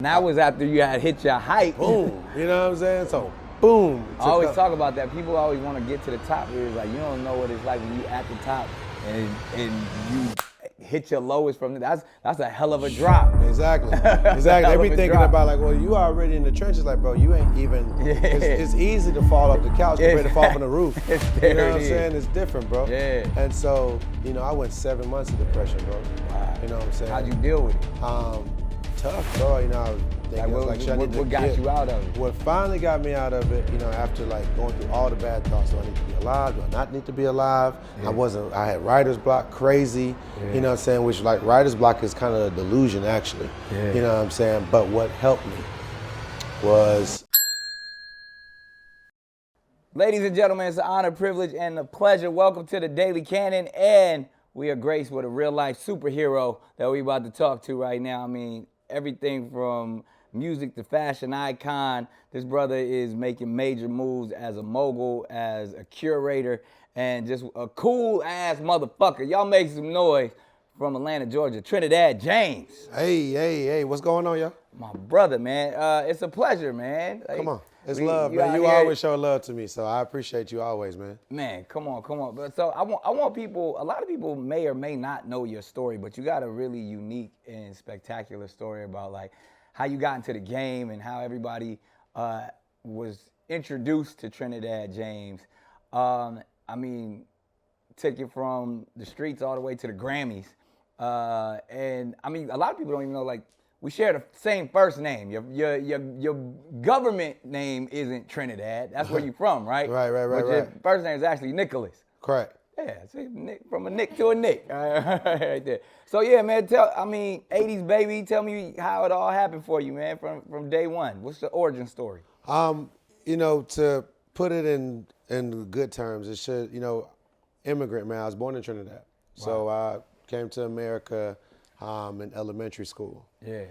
That was after you had hit your height. Boom. You know what I'm saying? So, boom. I always talk about that. People always want to get to the top. It's like you don't know what it's like when you at the top and you hit your lowest from that's a hell of a drop. Exactly. Exactly. They be thinking about like, well, you already in the trenches. Like, bro, you ain't even. Yeah. It's easy to fall off the couch compared to fall from the roof. You know what I'm saying? It's different, bro. Yeah. And so, I went 7 months of depression, bro. Wow. You know what I'm saying? How'd you deal with it? Tough, bro. I was thinking, what got you out of it? What finally got me out of it, after like going through all the bad thoughts, do I need to be alive? Do I not need to be alive? Yeah. I had writer's block, crazy, Yeah. you know what I'm saying? Which like writer's block is kind of a delusion actually, Yeah. you know what I'm saying? But what helped me was. Ladies and gentlemen, it's an honor, privilege, and a pleasure. Welcome to the Daily Canon, and we are graced with a real-life superhero that we about to talk to right now. I mean, everything from music to fashion icon. This brother is making major moves as a mogul, as a curator, and just a cool-ass motherfucker. Y'all make some noise from Atlanta, Georgia, Trinidad James. Hey, what's going on, y'all? My brother, man. It's a pleasure, man. Come on. It's love, man. You always show love to me, so I appreciate you always, man. Man, come on. But so I want people, a lot of people may or may not know your story, but you got a really unique and spectacular story about like how you got into the game and how everybody was introduced to Trinidad James. I mean, took it from the streets all the way to the Grammys. And I mean, a lot of people don't even know, like, we share the same first name. Your government name isn't Trinidad. That's where you're from, right? Right. But your first name is actually Nicholas. Correct. Yeah, see, Nick, from a Nick to a Nick. Right there. So yeah, man, 80s baby, tell me how it all happened for you, man, from day one. What's the origin story? To put it in good terms, it should, immigrant, man. I was born in Trinidad. Wow. So I came to America in elementary school. Yeah.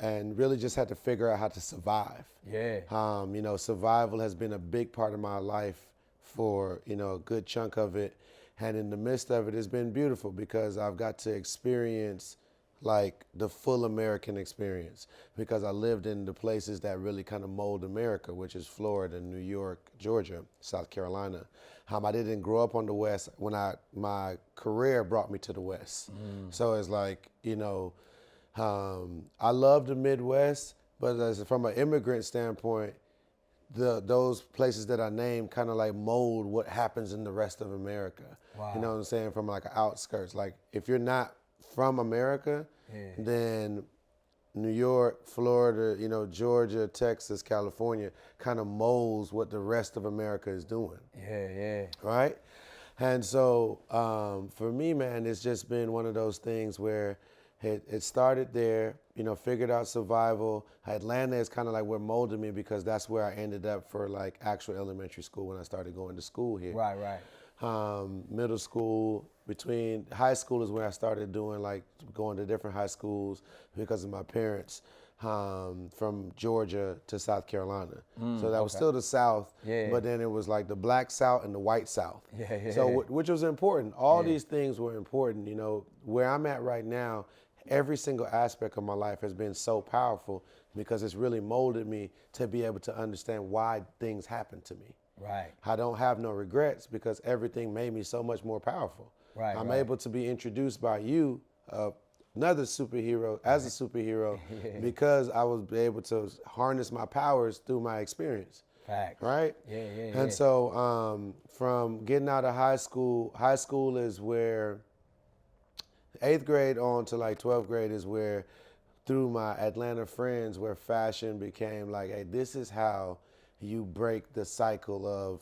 And really just had to figure out how to survive. Yeah. Survival has been a big part of my life for, a good chunk of it. And in the midst of it, it's been beautiful because I've got to experience like the full American experience because I lived in the places that really kind of mold America, which is Florida, New York, Georgia, South Carolina. I didn't grow up on the West when my career brought me to the West. So it's like, I love the Midwest, but from an immigrant standpoint, those places that I named kind of like mold what happens in the rest of America. Wow. You know what I'm saying? From like outskirts. Like if you're not from America, then New York, Florida, Georgia, Texas, California kind of molds what the rest of America is doing. Yeah. Right? And so for me, man, it's just been one of those things where it started there, figured out survival. Atlanta is kind of like what molded me because that's where I ended up for like actual elementary school when I started going to school here. Right. Middle school, between high school is when I started doing like going to different high schools because of my parents from Georgia to South Carolina. So that was still the South, but then it was like the black South and the white South. So which was important. All these things were important. Where I'm at right now, every single aspect of my life has been so powerful because it's really molded me to be able to understand why things happen to me. Right. I don't have no regrets because everything made me so much more powerful. Right. I'm able to be introduced by you, another superhero, as a superhero, because I was able to harness my powers through my experience. Facts. Right? Yeah. And so from getting out of high school is where 8th grade on to like 12th grade is where through my Atlanta friends where fashion became like, hey, this is how you break the cycle of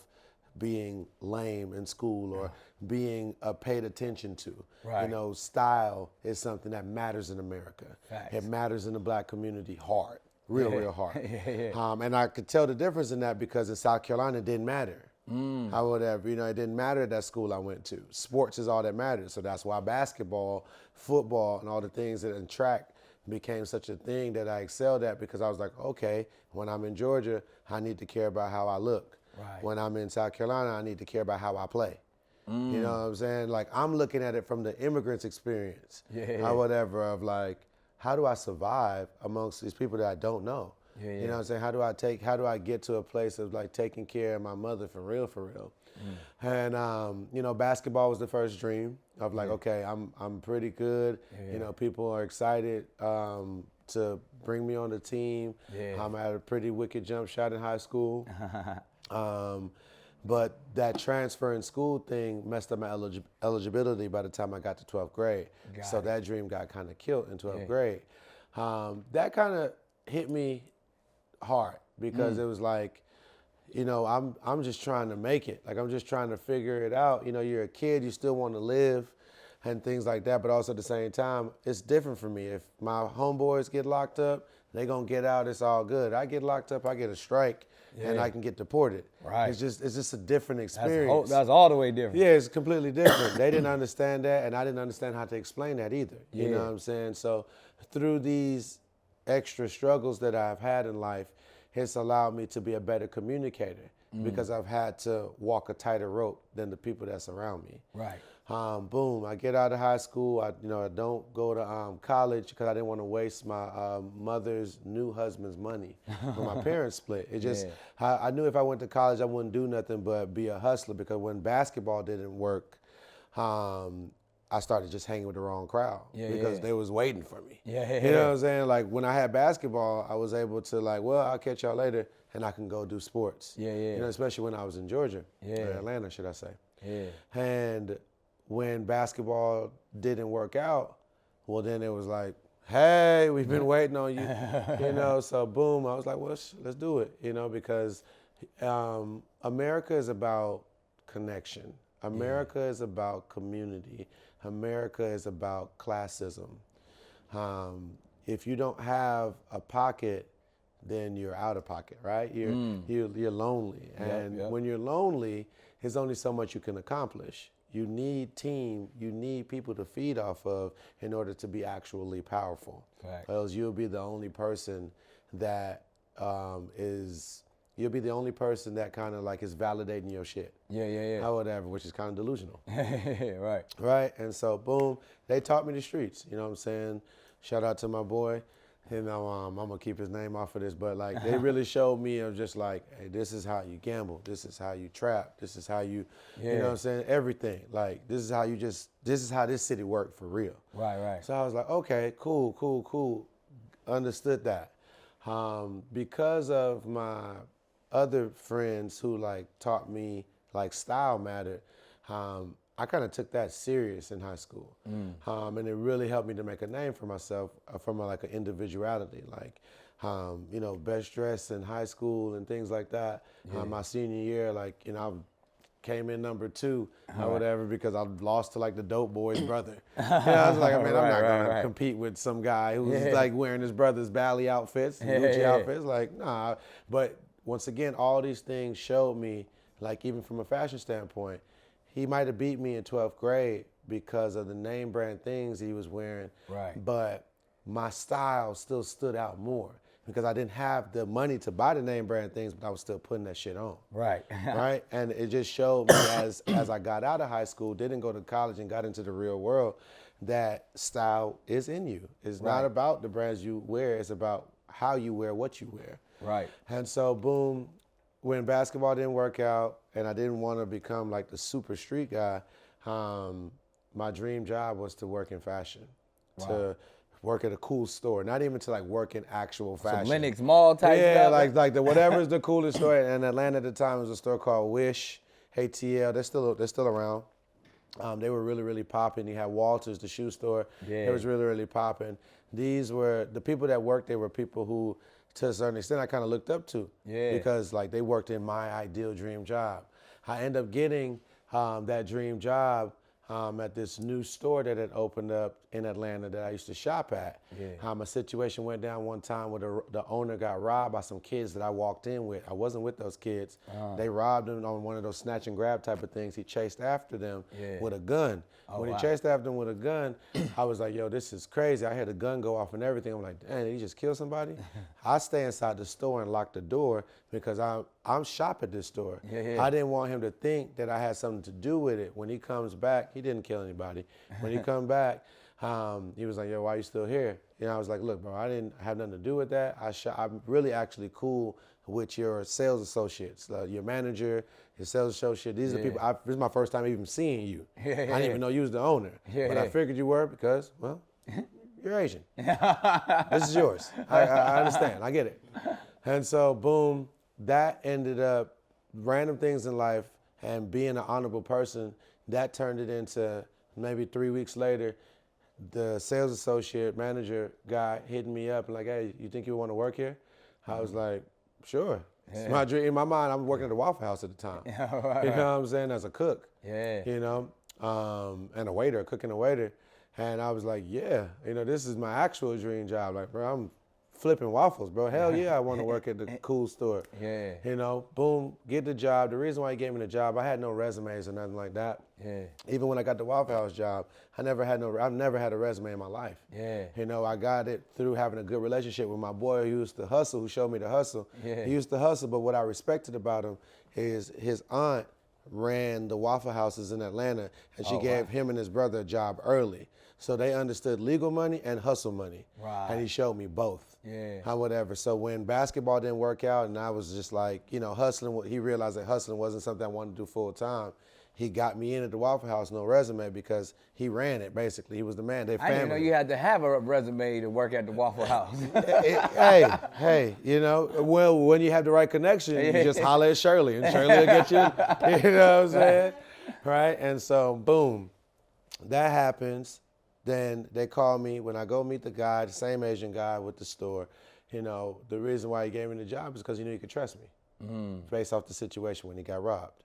being lame in school or being paid attention to. Right. Style is something that matters in America. Facts. It matters in the black community hard, real hard. And I could tell the difference in that because in South Carolina it didn't matter. I would have, it didn't matter at that school I went to. Sports is all that mattered. So that's why basketball, football, and all the things that in track became such a thing that I excelled at because I was like, okay, when I'm in Georgia, I need to care about how I look. Right. When I'm in South Carolina, I need to care about how I play. You know what I'm saying? Like I'm looking at it from the immigrant's experience. Or whatever of like, how do I survive amongst these people that I don't know? Yeah, yeah. You know what I'm saying? How do I get to a place of like taking care of my mother for real, for real? And you know, basketball was the first dream of like, okay, I'm pretty good. Yeah. You know, people are excited to bring me on the team. Yeah. I had a pretty wicked jump shot in high school. But that transfer in school thing messed up my eligibility by the time I got to 12th grade. So that dream got kind of killed in 12th grade. That kind of hit me hard because it was like, you know, I'm just trying to make it. Like, I'm just trying to figure it out. You know, you're a kid, you still want to live and things like that. But also at the same time, it's different for me. If my homeboys get locked up, they gonna get out, it's all good. I get locked up, I get a strike, and I can get deported. Right. It's just a different experience. That's all the way different. Yeah, it's completely different. They didn't understand that, and I didn't understand how to explain that either. You know what I'm saying? So through these extra struggles that I've had in life, it's allowed me to be a better communicator because I've had to walk a tighter rope than the people that's around me. Right. Boom, I get out of high school. I don't go to college because I didn't want to waste my mother's new husband's money when my parents split. It just, I knew if I went to college, I wouldn't do nothing but be a hustler because when basketball didn't work, I started just hanging with the wrong crowd because they was waiting for me. You know what I'm saying? Like when I had basketball, I was able to like, well, I'll catch y'all later and I can go do sports. You know, especially when I was in Georgia, or Atlanta, should I say. And when basketball didn't work out, well, then it was like, hey, we've been waiting on you, you know, so boom, I was like, well, let's do it, you know, because America is about connection. America is about community. America is about classism. If you don't have a pocket, then you're out of pocket, right? You're lonely. And when you're lonely, there's only so much you can accomplish. You need team, you need people to feed off of in order to be actually powerful. Because you'll be the only person that you'll be the only person that kind of like is validating your shit. Or whatever, which is kind of delusional. Right, and so boom, they taught me the streets, you know what I'm saying? Shout out to my boy. You know, I'm gonna keep his name off of this, but like they really showed me of just like, hey, this is how you gamble, this is how you trap, this is how you, you know what I'm saying, everything. Like this is how this city worked for real. So I was like, okay, cool. Understood that. Because of my other friends who like taught me like style mattered, I kind of took that serious in high school. And it really helped me to make a name for myself from like an individuality, like, you know, best dressed in high school and things like that. My senior year, like, you know, I came in number 2 or whatever because I lost to like the dope boy's brother. You know, I was like, I mean, I'm not gonna compete with some guy who's like wearing his brother's Bally outfits, and Gucci outfits, like, nah. But once again, all these things showed me, like even from a fashion standpoint, he might have beat me in 12th grade because of the name brand things he was wearing. But my style still stood out more because I didn't have the money to buy the name brand things, but I was still putting that shit on. Right. And it just showed me as I got out of high school, didn't go to college and got into the real world, that style is in you. It's not about the brands you wear, it's about how you wear what you wear. And so boom, when basketball didn't work out and I didn't want to become like the super street guy, my dream job was to work in fashion, to work at a cool store, not even to like work in actual fashion. Some Lenox Mall type stuff? Yeah, like the whatever's the coolest store. In Atlanta at the time was a store called Wish, ATL, they're still around. They were really, really popping. You had Walters, the shoe store. It was really, really popping. These were, the people that worked there were people who, to a certain extent, I kind of looked up to because like they worked in my ideal dream job. I ended up getting that dream job at this new store that had opened up in Atlanta that I used to shop at. A situation went down one time where the owner got robbed by some kids that I walked in with. I wasn't with those kids. They robbed him on one of those snatch and grab type of things. He chased after them with a gun. When he chased after them with a gun, I was like, yo, this is crazy. I had a gun go off and everything. I'm like, dang, did he just kill somebody? I stay inside the store and lock the door because I'm shop at this store. I didn't want him to think that I had something to do with it. When he comes back, he didn't kill anybody. When he come back, He was like, yo, why you still here? You know, I was like, look, bro, I didn't have nothing to do with that. I'm really actually cool with your sales associates, your manager, your sales associate. These are the people, this is my first time even seeing you. I didn't even know you was the owner. But I figured you were because, well, you're Asian. This is yours. I understand. I get it. And so, boom, that ended up random things in life and being an honorable person, that turned it into maybe 3 weeks later, the sales associate manager guy hitting me up and like, hey, you think you want to work here? I was like, sure. It's my dream. In my mind, I'm working at the Waffle House at the time. You know what I'm saying? As a cook. You know, and a waiter, cooking a waiter. And I was like, yeah, you know, this is my actual dream job. Like, bro, I'm flipping waffles, bro. Hell yeah, I want to work at the cool store. You know, boom, get the job. The reason why he gave me the job, I had no resumes or nothing like that. Even when I got the Waffle House job, I've never had a resume in my life. You know, I got it through having a good relationship with my boy who used to hustle, who showed me to hustle. He used to hustle, but what I respected about him is his aunt ran the Waffle Houses in Atlanta, and she gave him and his brother a job early. So they understood legal money and hustle money. And he showed me both. How whatever. So when basketball didn't work out and I was just like, you know, hustling, he realized that hustling wasn't something I wanted to do full time. He got me in at the Waffle House, no resume, because he ran it, basically. He was the man. They family. I didn't know you had to have a resume to work at the Waffle House. Hey, you know, well, when you have the right connection, you just holler at Shirley, and Shirley will get you, you know what I'm saying? Right? And so, boom, that happens. Then they call me when I go meet the guy, the same Asian guy with the store. You know, the reason why he gave me the job is because he knew he could trust me. Based off the situation when he got robbed.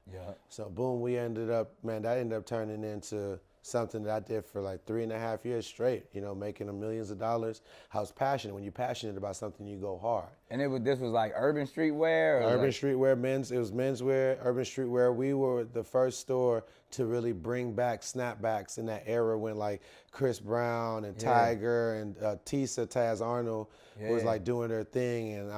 So boom, that ended up turning into something that I did for like 3.5 years straight, you know, making millions of dollars. I was passionate. When you're passionate about something, you go hard. And this was like urban streetwear? Urban streetwear, it was menswear, urban streetwear. We were the first store to really bring back snapbacks in that era when like Chris Brown and Tiger and Tisa, Taz Arnold was like doing their thing, and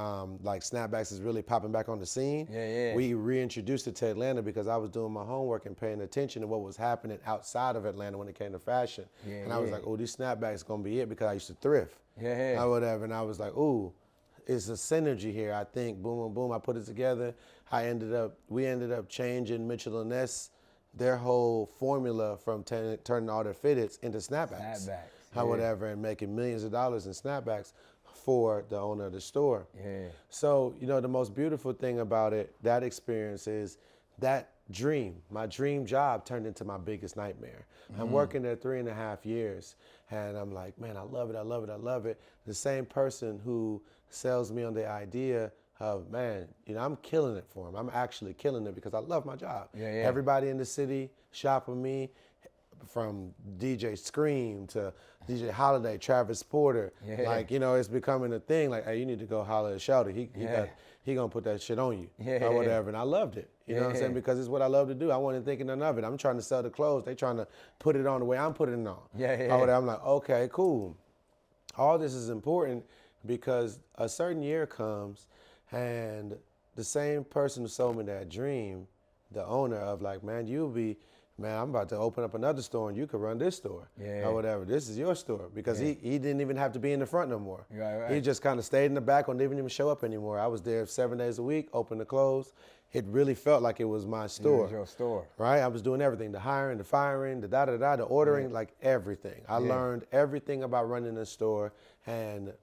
like snapbacks is really popping back on the scene. We reintroduced it to Atlanta because I was doing my homework and paying attention to what was happening outside of Atlanta when it came to fashion. And I was like, oh, these snapbacks gonna be it, because I used to thrift. Or whatever, and I was like, ooh, it's a synergy here. I think, boom, boom, boom. I put it together. We ended up changing Mitchell & Ness, their whole formula from turning all their fitteds into snapbacks. Whatever, and making millions of dollars in snapbacks for the owner of the store. So, you know, the most beautiful thing about it, that experience, is that my dream job turned into my biggest nightmare. I'm working there 3.5 years, and I'm like, man, I love it, I love it, I love it. The same person who sells me on the idea of, man, you know, I'm killing it for him. I'm actually killing it because I love my job. Everybody in the city shop with me, from DJ Scream to DJ Holiday, Travis Porter. Like, you know, it's becoming a thing. Like, hey, you need to go holler at Shelby. He gonna put that shit on you or whatever. And I loved it. You know what I'm saying? Because it's what I love to do. I wasn't thinking none of it. I'm trying to sell the clothes. They trying to put it on the way I'm putting it on. Or whatever. I'm like, okay, cool. All this is important because a certain year comes and the same person who sold me that dream, the owner of like, man, I'm about to open up another store and you could run this store or whatever. This is your store, because he didn't even have to be in the front no more. He just kind of stayed in the back and didn't even show up anymore. I was there 7 days a week, open to close. It really felt like it was my store. It was your store. Right? I was doing everything, the hiring, the firing, the the ordering, like everything. I learned everything about running a store and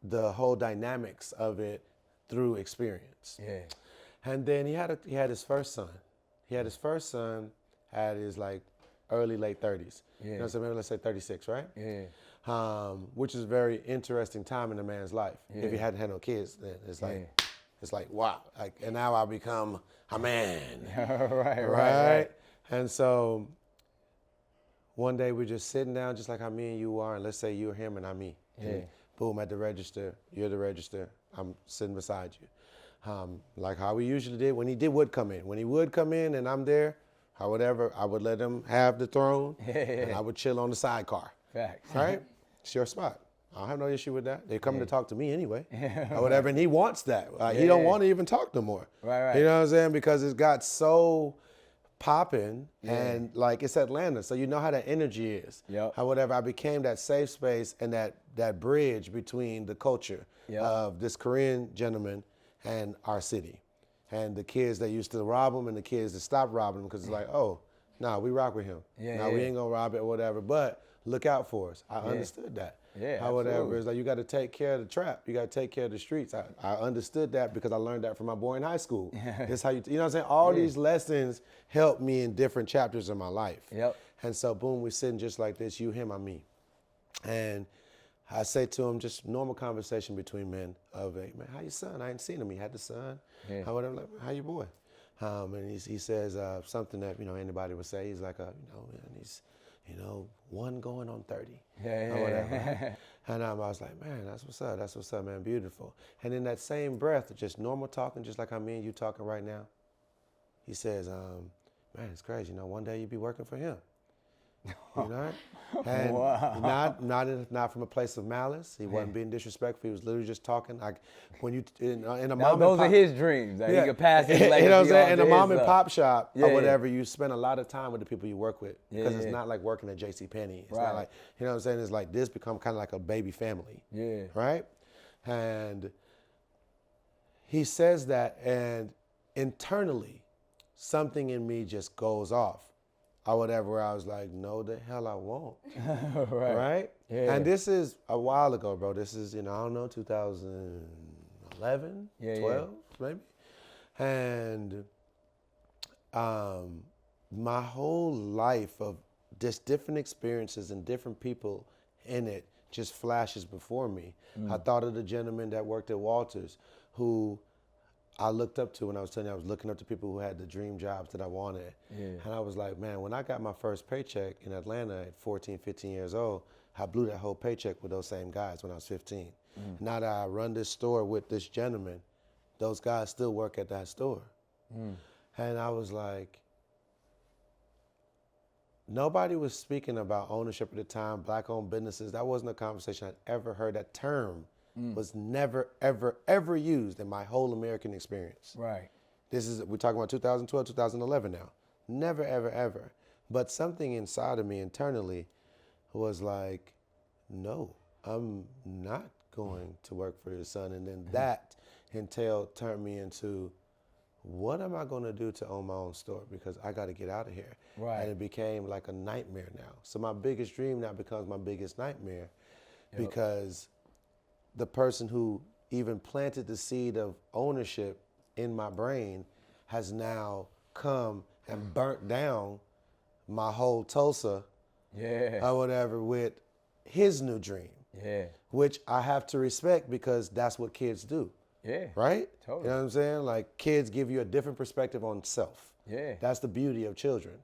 the whole dynamics of it through experience. And then he had his first son. At his like early, late 30s. You know what I'm saying? Maybe let's say 36, right? Which is a very interesting time in a man's life. If he hadn't had no kids, then it's like, wow. Like, and now I become a man. right. And so one day we're just sitting down just like how me and you are, and let's say you're him and I'm me. Boom, at the register, you're the register, I'm sitting beside you. Like how we usually did when he would come in. When he would come in and I'm there, or whatever, I would let him have the throne, and I would chill on the sidecar. Right? It's your spot. I don't have no issue with that. They come to talk to me anyway, or whatever, and he wants that. He don't want to even talk no more. You know what I'm saying? Because it's got so popping, and like it's Atlanta, so you know how that energy is. Yep. However, I became that safe space and that bridge between the culture of this Korean gentleman and our city, and the kids that used to rob him and the kids that stopped robbing him because it's like, oh, nah, we rock with him. Yeah, we ain't gonna rob it or whatever, but look out for us. I understood that. Yeah, However, absolutely. it's like you got to take care of the trap. You got to take care of the streets. I understood that because I learned that from my boy in high school. This how you know what I'm saying? All these lessons helped me in different chapters of my life. Yep. And so, boom, we're sitting just like this, you, him, I, me. And I say to him, just normal conversation between men of, hey, man, how your son? I ain't seen him. He had the son. Yeah. How your boy? And he says something that, anybody would say. He's like, and he's, one going on 30. Or whatever. And I was like, man, that's what's up. That's what's up, man. Beautiful. And in that same breath, just normal talking, just like how me and you talking right now, he says, man, it's crazy. One day you'll be working for him. And Wow. not from a place of malice. He wasn't being disrespectful. He was literally just talking. Like when you in a Now, mom those and pop, are his dreams. Like, he could pass his you legacy know what I'm saying? on In to a mom his and son. pop shop Yeah, or whatever, you spend a lot of time with the people you work with because it's not like working at J.C. Penney. It's not like, you know what I'm saying? It's like this become kind of like a baby family. Yeah. Right? And he says that, and internally, something in me just goes off. Or whatever, I was like, no, the hell I won't. Right? Yeah. And this is a while ago, bro. This is, I don't know, 2011, 12, maybe. And my whole life of just different experiences and different people in it just flashes before me. I thought of the gentleman that worked at Walters who I looked up to when I was telling you I was looking up to people who had the dream jobs that I wanted. And I was like, man, when I got my first paycheck in Atlanta at 14, 15 years old, I blew that whole paycheck with those same guys when I was 15. Now that I run this store with this gentleman, those guys still work at that store. And I was like, nobody was speaking about ownership at the time, black-owned businesses. That wasn't a conversation I'd ever heard. That term was never, ever, ever used in my whole American experience. Right. We're talking about 2012, 2011 now. Never, ever, ever. But something inside of me internally was like, no, I'm not going to work for your son. And then that turned me into, what am I going to do to own my own store? Because I got to get out of here. Right. And it became like a nightmare now. So my biggest dream now becomes my biggest nightmare because the person who even planted the seed of ownership in my brain has now come and burnt down my whole Tulsa or whatever with his new dream. Which I have to respect because that's what kids do. Right? Totally. You know what I'm saying? Like kids give you a different perspective on self. That's the beauty of children.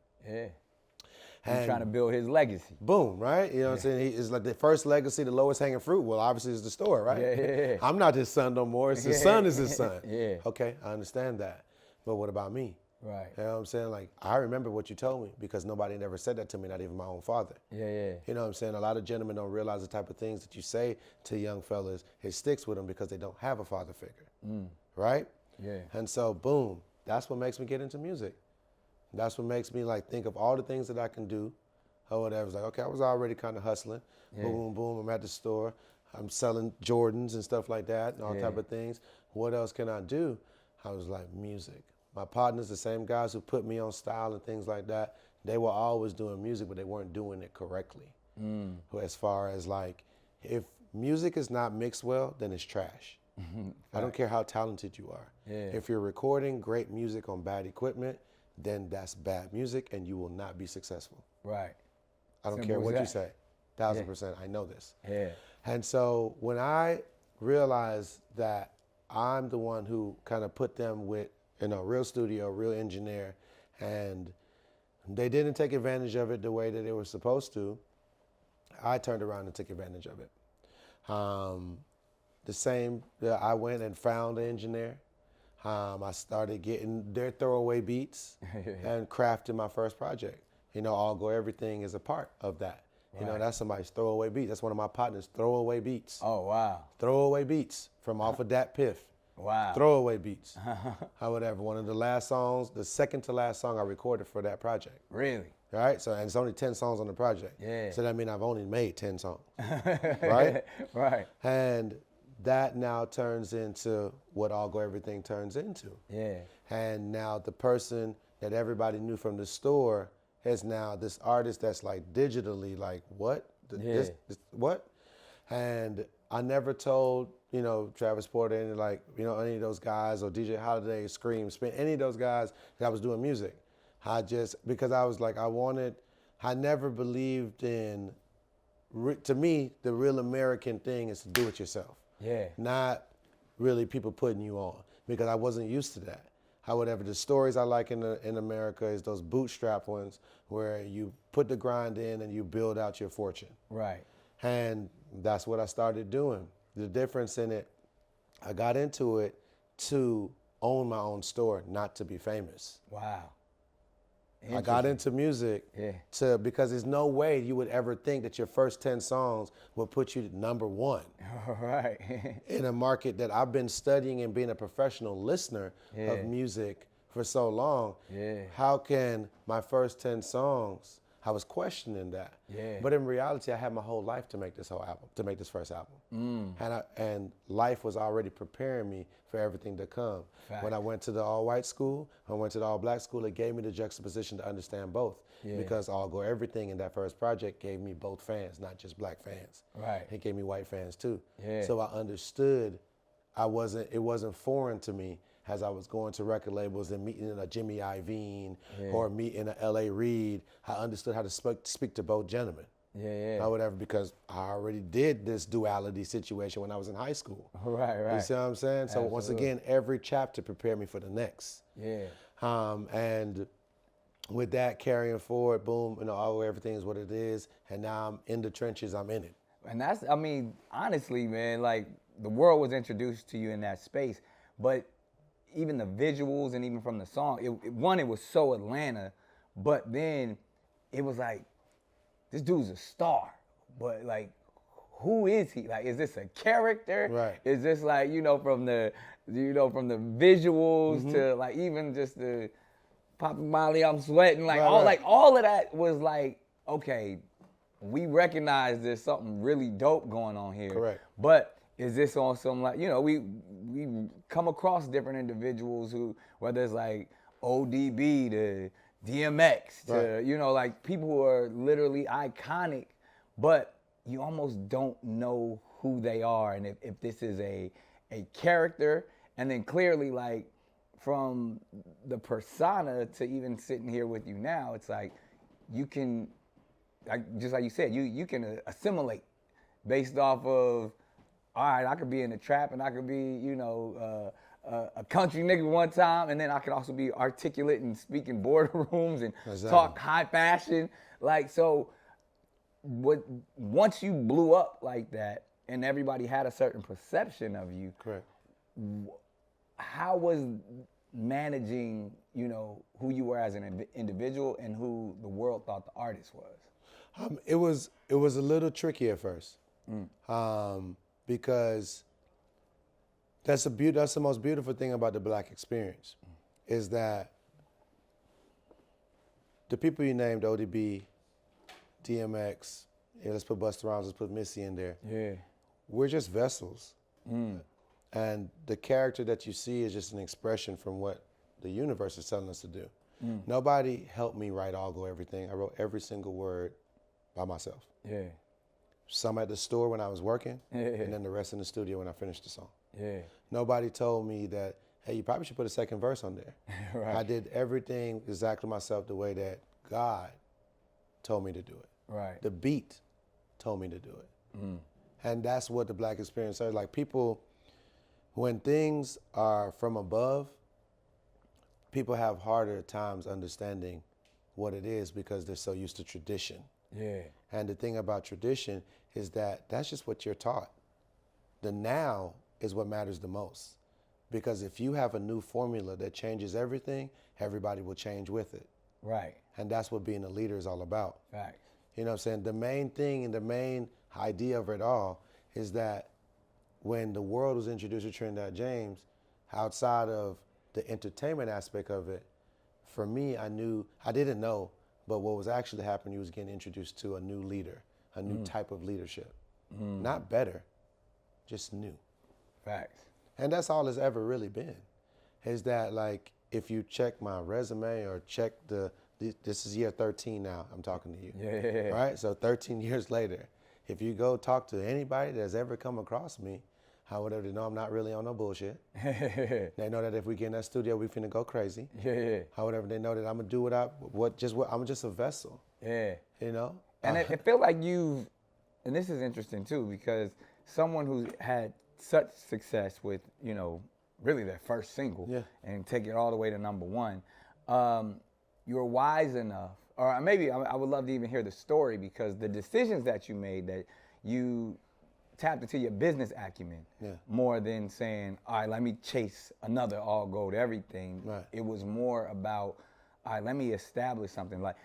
He's trying to build his legacy. Boom, right? You know what I'm saying? It's like the first legacy, the lowest hanging fruit. Well, obviously it's the store, right? I'm not his son no more. It's his son is his son. Okay, I understand that. But what about me? Right. You know what I'm saying? Like, I remember what you told me because nobody never said that to me, not even my own father. You know what I'm saying? A lot of gentlemen don't realize the type of things that you say to young fellas, it sticks with them because they don't have a father figure. Right? And so, boom, that's what makes me get into music. That's what makes me like think of all the things that I can do or whatever. It's like, okay, I was already kind of hustling. Boom, boom, boom. I'm at the store. I'm selling Jordans and stuff like that and all type of things. What else can I do? I was like, music. My partners, the same guys who put me on style and things like that, they were always doing music, but they weren't doing it correctly. As far as like, if music is not mixed well, then it's trash. I don't care how talented you are. If you're recording great music on bad equipment, then that's bad music and you will not be successful. Right. I don't Simple care as what that. you say. 1000%, I know this. Yeah. And so when I realized that I'm the one who kind of put them with, real studio, real engineer, and they didn't take advantage of it the way that they were supposed to, I turned around and took advantage of it. I went and found an engineer. I started getting their throwaway beats and crafting my first project. All Go Everything is a part of that. That's somebody's throwaway beat. That's one of my partners' throwaway beats. Oh, wow. Throwaway beats from off of Dat Piff. Wow. Throwaway beats. However, one of the last songs, the second to last song I recorded for that project. Really? Right? So, and it's only 10 songs on the project. Yeah. So that means I've only made 10 songs. Right? Right. And that now turns into what All Go Everything turns into. Yeah. And now the person that everybody knew from the store is now this artist that's like digitally like, what? This, what? And I never told, you know, Travis Porter and like, you know, any of those guys or DJ Holiday, Scream, Spin, any of those guys that I was doing music. Because I was like, I never believed in, to me, the real American thing is to do it yourself. Yeah. Not really people putting you on, because I wasn't used to that. However, the stories I like in America is those bootstrap ones where you put the grind in and you build out your fortune. Right. And that's what I started doing. The difference in it, I got into it to own my own store, not to be famous. Wow. I got into music because there's no way you would ever think that your first 10 songs would put you to number one. Right. In a market that I've been studying and being a professional listener of music for so long. Yeah. How can my first 10 songs, I was questioning that. Yeah. But in reality, I had my whole life to make this whole album, to make this first album. And life was already preparing me for everything to come. Fact. When I went to the all-white school, I went to the all-black school, it gave me the juxtaposition to understand both. Yeah. Because All Go Everything in that first project gave me both fans, not just black fans. Right. It gave me white fans too. Yeah. So I understood it wasn't foreign to me as I was going to record labels and meeting a Jimmy Iovine or meeting a L.A. Reid. I understood how to speak to both gentlemen. Yeah. Or whatever, because I already did this duality situation when I was in high school. Right. You see what I'm saying? So once again, every chapter prepared me for the next. Yeah. And with that carrying forward, boom, you know, all everything is what it is. And now I'm in the trenches, I'm in it. And that's, I mean, honestly, man, like the world was introduced to you in that space, but even the visuals and even from the song, it was so Atlanta, but then it was like, this dude's a star, but like, who is he? Like, is this a character? Right. Is this like, from the visuals to like even just the popping Molly, I'm sweating, like all of that was like, okay, we recognize there's something really dope going on here. Correct. But is this on some like, we come across different individuals who, whether it's like ODB to DMX to, like people who are literally iconic, but you almost don't know who they are and if this is a character. And then clearly, like, from the persona to even sitting here with you now, it's like you can, like, just like you said, you can assimilate based off of, all right, I could be in the trap and I could be, a country nigga one time, and then I could also be articulate and speak in boardrooms and talk high fashion. Like, so once you blew up like that and everybody had a certain perception of you, correct, how was managing, who you were as an individual and who the world thought the artist was? It was a little tricky at first, because that's the most beautiful thing about the Black experience, is that the people you named, ODB, DMX, let's put Busta Rhymes, let's put Missy in there. Yeah, we're just vessels, and the character that you see is just an expression from what the universe is telling us to do. Nobody helped me write All Go Everything. I wrote every single word by myself. Yeah. Some at the store when I was working, and then the rest in the studio when I finished the song. Yeah. Nobody told me that, hey, you probably should put a second verse on there. Right. I did everything exactly myself the way that God told me to do it. Right. The beat told me to do it. And that's what the Black experience is. Like, people, when things are from above, people have harder times understanding what it is because they're so used to tradition. Yeah. And the thing about tradition is that that's just what you're taught. The now is what matters the most. Because if you have a new formula that changes everything, everybody will change with it. Right. And that's what being a leader is all about. Right. You know what I'm saying? The main thing and the main idea of it all is that when the world was introduced to Trinidad James, outside of the entertainment aspect of it, for me, I didn't know, but what was actually happening, you was getting introduced to a new leader, a new type of leadership. Not better, just new. Facts. And that's all it's ever really been, is that like, if you check my resume or check this is year 13 now, I'm talking to you. Yeah. Right? So 13 years later, if you go talk to anybody that's ever come across me, however, they know I'm not really on no bullshit. They know that if we get in that studio, we finna go crazy. Yeah. However, they know that I'm gonna do I'm just a vessel. Yeah. You know? And it feel like and this is interesting too, because someone who's had such success with, really their first single and take it all the way to #1, you're wise enough, or maybe I would love to even hear the story, because the decisions that you made, that you tapped into your business acumen more than saying, all right, let me chase another all gold everything. Right. It was more about, all right, let me establish something. Like,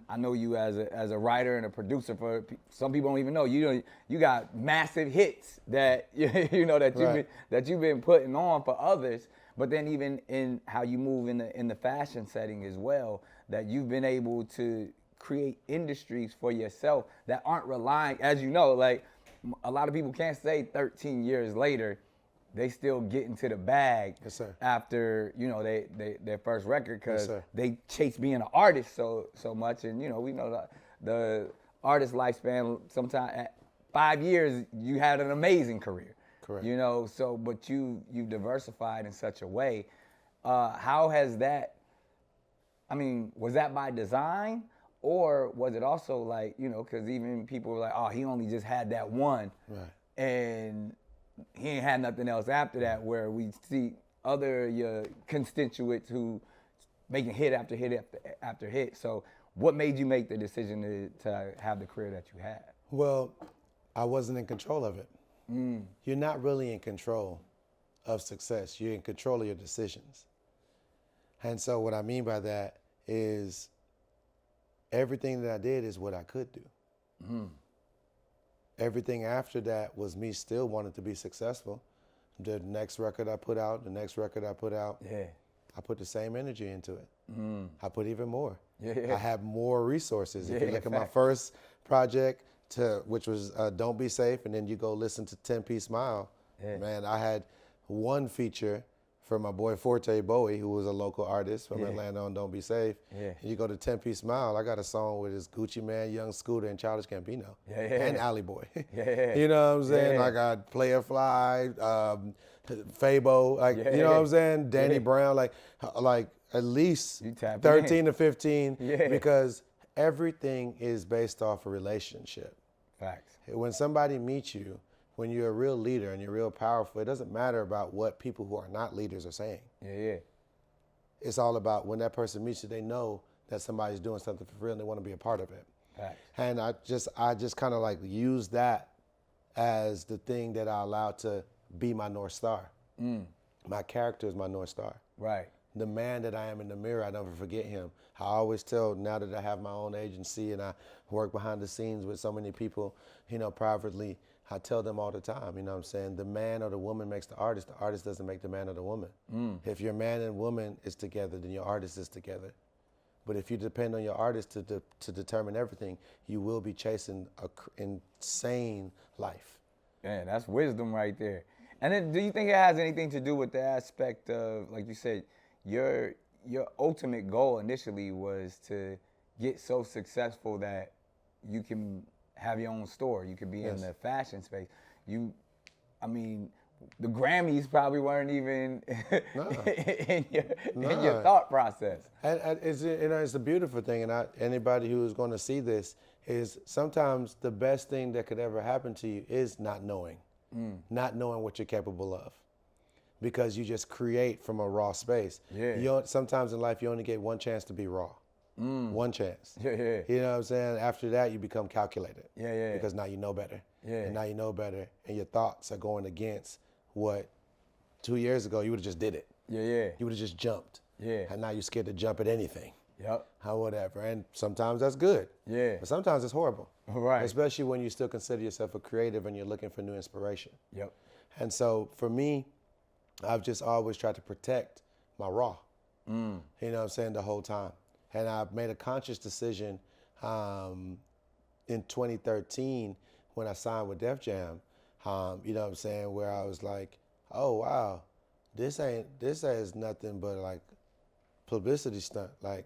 I know you as a writer and a producer. For some people don't even know you got massive hits that that you've been putting on for others. But then even in how you move in the fashion setting as well, that you've been able to create industries for yourself that aren't relying, as you know, like a lot of people can't say 13 years later they still get into the bag after their first record, because they chase being an artist so much. And we know the artist lifespan, sometimes at 5 years you had an amazing career. Correct. But you've diversified in such a way. How has that, was that by design, or was it also like, because even people were like, oh, he only just had that one. Right. And he ain't had nothing else after that, where we see your constituents who making hit after hit after hit. So what made you make the decision to have the career that you had? Well, I wasn't in control of it. You're not really in control of success. You're in control of your decisions. And so what I mean by that is everything that I did is what I could do. Everything after that was me still wanting to be successful. The next record I put out, I put the same energy into it. I put even more. I have more resources. If you look at my first project, which was Don't Be Safe, and then you go listen to 10-Piece Smile, man, I had one feature for my boy Forte Bowie, who was a local artist from Atlanta on Don't Be Safe. And you go to 10-Piece Smile, I got a song with his Gucci Man, Young Scooter, and Childish Gambino, and Alley Boy. You know what I'm saying? I got Player Fly, Fabo, you know what I'm saying? Danny Brown, like at least 13 to 15, because everything is based off a relationship. Facts. When somebody meets you, when you're a real leader and you're real powerful, it doesn't matter about what people who are not leaders are saying. It's all about when that person meets you, they know that somebody's doing something for real and they want to be a part of it. Facts. And I just kind of like use that as the thing that I allow to be my North Star. My character is my North Star. Right. The man that I am in the mirror, I never forget him. I always tell, now that I have my own agency and I work behind the scenes with so many people, privately, I tell them all the time, what I'm saying? The man or the woman makes the artist doesn't make the man or the woman. If your man and woman is together, then your artist is together. But if you depend on your artist to determine everything, you will be chasing an insane life. Man, that's wisdom right there. And then do you think it has anything to do with the aspect of, like you said, your ultimate goal initially was to get so successful that you can have your own store, you could be in the fashion space. The Grammys probably weren't even in your thought process. And it's the beautiful thing, and anybody who is going to see this is sometimes the best thing that could ever happen to you is not knowing what you're capable of, because you just create from a raw space. Sometimes in life you only get one chance to be raw. One chance. You know what I'm saying? After that, you become calculated. Because now you know better. And now you know better, and your thoughts are going against what 2 years ago you would have just did it. You would have just jumped. And now you're scared to jump at anything. How whatever. And sometimes that's good. But sometimes it's horrible. Right. Especially when you still consider yourself a creative and you're looking for new inspiration. And so for me, I've just always tried to protect my raw. You know what I'm saying, the whole time. And I've made a conscious decision in 2013 when I signed with Def Jam, you know what I'm saying, where I was like, oh, wow, this is nothing but like publicity stunt. Like,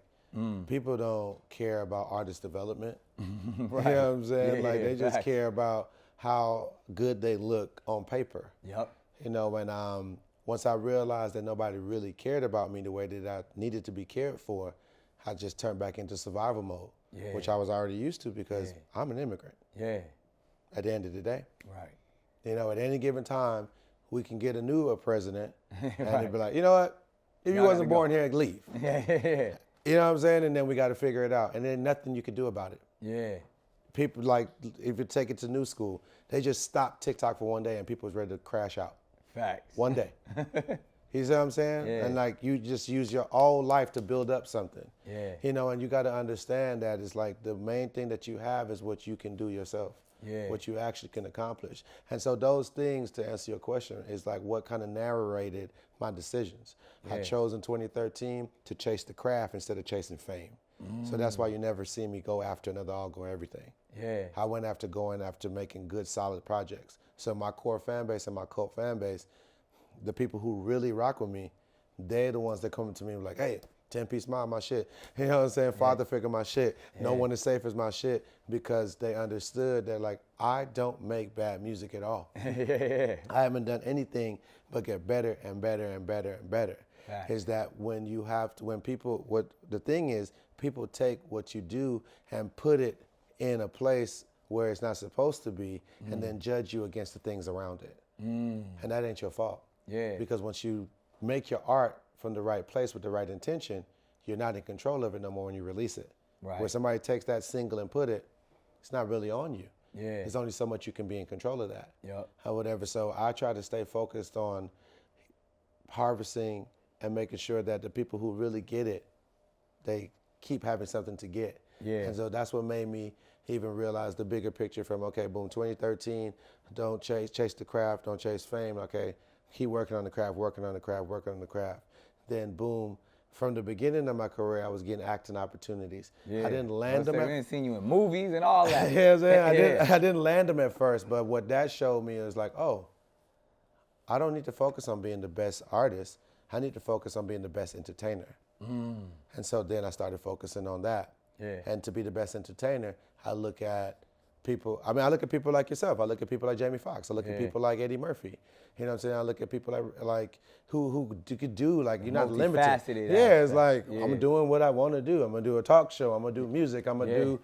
people don't care about artist development. Right. You know what I'm saying? Yeah, like, they just facts. care about how good they look on paper. Yep. You know, and once I realized that nobody really cared about me the way that I needed to be cared for, I just turned back into survival mode, Yeah. which I was already used to because Yeah. I'm an immigrant Yeah. at the end of the day. Right. You know, at any given time, we can get a new president and Right. they'd be like, you know what? If you Y'all wasn't gotta go. born here, leave. Yeah. You know what I'm saying? And then we got to figure it out. And then nothing you can do about it. Yeah. People, like, if you take it to new school, they just stopped TikTok for one day and people was ready to crash out. Facts. One day. You see what I'm saying? Yeah. And like, you just use your whole life to build up something. Yeah. You know, and you got to understand that it's like the main thing that you have is what you can do yourself. Yeah. What you actually can accomplish. And so those things, to answer your question, is like what kind of narrated my decisions. I Yeah. chose in 2013 to chase the craft instead of chasing fame. So that's why you never see me go after another all-go everything. Yeah. I went after going after making good, solid projects. So my core fan base and my cult fan base, the people who really rock with me, they're the ones that come to me like, hey, 10-piece Smile, my shit. You know what I'm saying? Father figure, my shit. No One Is Safe is my shit, because they understood that, like, I don't make bad music at all. Yeah. I haven't done anything but get better and better and better and better. Facts. Is that when you have to, when people, what the thing is, people take what you do and put it in a place where it's not supposed to be and then judge you against the things around it. And that ain't your fault. Yeah. Because once you make your art from the right place with the right intention, you're not in control of it no more when you release it. Right. Where somebody takes that single and put it, it's not really on you. Yeah. There's only so much you can be in control of that. Yep. Or whatever. So I try to stay focused on harvesting and making sure that the people who really get it, they keep having something to get. Yeah. And so that's what made me even realize the bigger picture from, okay, boom, 2013, don't chase the craft, don't chase fame, okay, keep working on the craft, working on the craft, working on the craft. Then boom, from the beginning of my career, I was getting acting opportunities. Yeah. I didn't land them We at didn't seen you in movies and all that. yeah, I'm saying, Yeah. I didn't land them at first, but what that showed me is like, oh, I don't need to focus on being the best artist. I need to focus on being the best entertainer. And so then I started focusing on that. Yeah. And to be the best entertainer, I look at people, I look at people like yourself. I look at people like Jamie Foxx. I look at people like Eddie Murphy. You know what I'm saying? I look at people like who could do, like, you're not limited. Multifaceted Yeah, it's aspect. like, Yeah. I'm doing what I want to do. I'm going to do a talk show. I'm going to do music. I'm going to do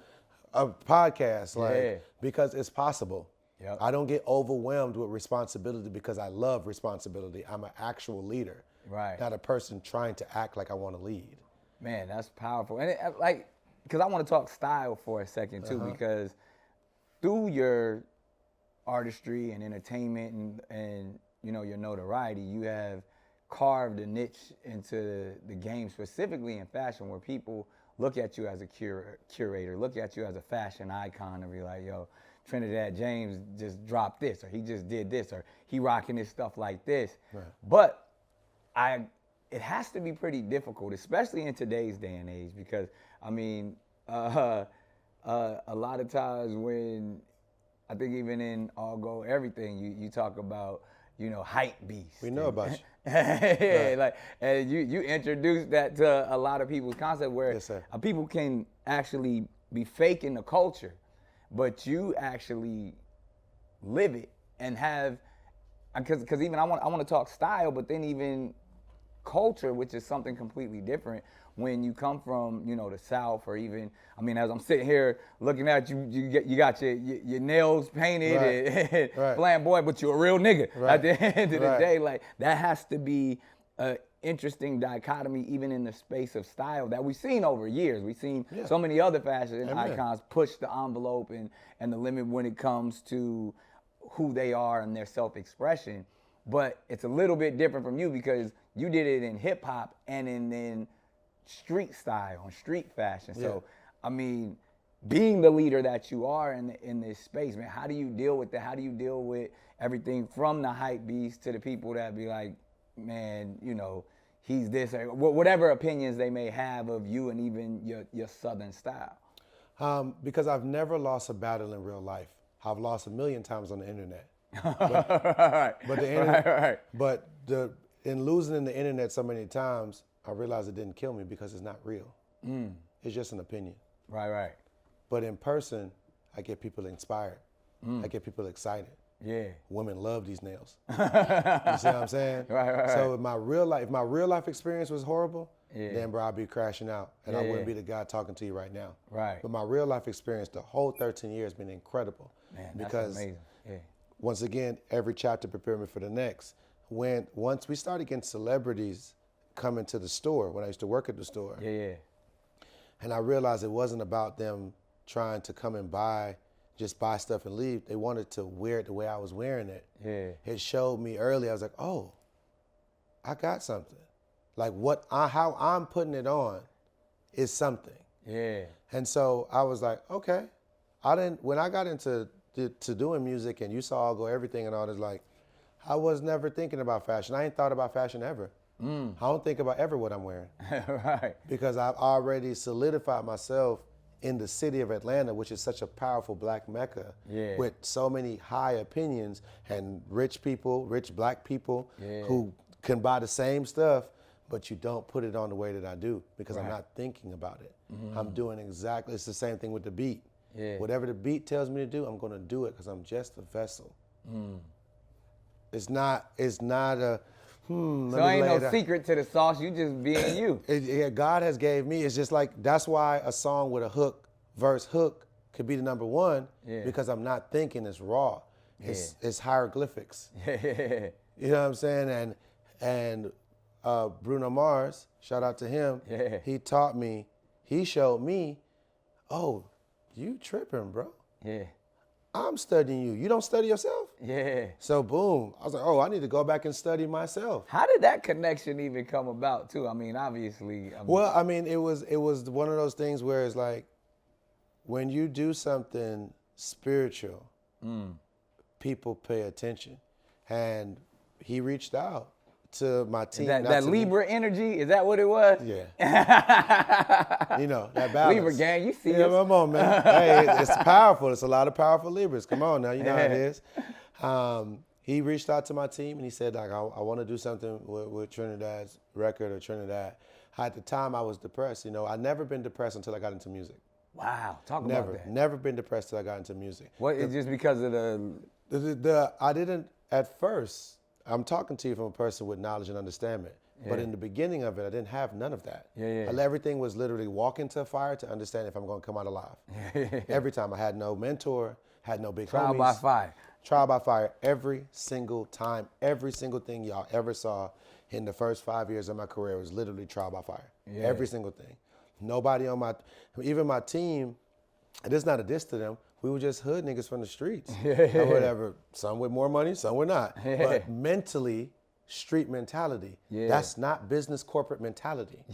a podcast. Like, because it's possible. Yep. I don't get overwhelmed with responsibility because I love responsibility. I'm an actual leader. Right. Not a person trying to act like I want to lead. Man, that's powerful. And like, because I want to talk style for a second too, because through your artistry and entertainment and you know, your notoriety, you have carved a niche into the game, specifically in fashion, where people look at you as a curator, look at you as a fashion icon, and be like, yo, Trinidad James just dropped this, or he just did this, or he rocking this stuff like this. Right. But it has to be pretty difficult, especially in today's day and age, because I mean, a lot of times when I think even in All Go Everything, you talk about, you know, hype beast. We know about you. Yeah, like, and you introduced that to a lot of people's concept where Yes, sir. People can actually be faking the culture, but you actually live it and have, because even I want to talk style, but then even culture, which is something completely different when you come from, you know, the South, or even, I mean, as I'm sitting here looking at you, you got your nails painted and flamboyant, but you're a real nigga. At the end of the day, like, that has to be an interesting dichotomy, even in the space of style that we've seen over years. We've seen so many other fashion icons push the envelope and the limit when it comes to who they are and their self-expression. But it's a little bit different from you because you did it in hip hop and in street style and street fashion. So, I mean, being the leader that you are in this space, man, how do you deal with that? How do you deal with everything from the hype beast to the people that be like, man, you know, he's this, or whatever opinions they may have of you and even your Southern style? Because I've never lost a battle in real life. I've lost a million times on the internet. Right. But the internet, right. but in losing in the internet so many times, I realized it didn't kill me because it's not real. It's just an opinion. Right. But in person, I get people inspired. I get people excited. Yeah. Women love these nails. You see what I'm saying? Right. So if my real life experience was horrible, then bro, I'd be crashing out, and I wouldn't be the guy talking to you right now. Right. But my real life experience, the whole 13 years, been incredible. Man, that's because amazing. Yeah. once again, every chapter prepared me for the next. Once we started getting celebrities coming to the store, when I used to work at the store, and I realized it wasn't about them trying to come and just buy stuff and leave. They wanted to wear it the way I was wearing it. Yeah. It showed me early. I was like, oh, I got something. Like how I'm putting it on is something. Yeah. And so I was like, okay. When I got into doing music and you saw I'll Go Everything and all this, like, I was never thinking about fashion. I ain't thought about fashion ever. I don't think about ever what I'm wearing. Right. Because I've already solidified myself in the city of Atlanta, which is such a powerful black mecca with so many high opinions and rich black people who can buy the same stuff, but you don't put it on the way that I do because I'm not thinking about it. I'm doing exactly, it's the same thing with the beat. Whatever the beat tells me to do, I'm gonna do it because I'm just a vessel. It's not a, so ain't no secret to the sauce, you just being you. God has gave me, it's just like, that's why a song with a verse hook could be the number one because I'm not thinking, it's raw. It's hieroglyphics. You know what I'm saying? And Bruno Mars, shout out to him, he taught me, he showed me, oh, you tripping, bro. I'm studying you. You don't study yourself? So boom, I was like, oh, I need to go back and study myself. How did that connection even come about too? I mean, obviously. Well, I mean, it was one of those things where it's like, when you do something spiritual, people pay attention. And he reached out to my team. That Libra energy, is that what it was? Yeah. You know, that balance. Libra gang, you see Yeah, us. come on, man. Hey, it's powerful. It's a lot of powerful Libras. Come on now, you know how it is. He reached out to my team and he said, like, I want to do something with Trinidad's record or Trinidad. At the time, I was depressed. You know, I'd never been depressed until I got into music. Wow, talk about that. Never been depressed till I got into music. What, it's just because of I didn't, at first, I'm talking to you from a person with knowledge and understanding. But in the beginning of it, I didn't have none of that. Everything was literally walk into a fire to understand if I'm going to come out alive. Every time. I had no mentor, had no big trial homies. by fire. Trial by fire every single time. Every single thing y'all ever saw in the first 5 years of my career was literally trial by fire. Every single thing. Nobody on even my team, and it's not a diss to them, we were just hood niggas from the streets or whatever. Some with more money, some were not. But mentally, street mentality. That's not business corporate mentality.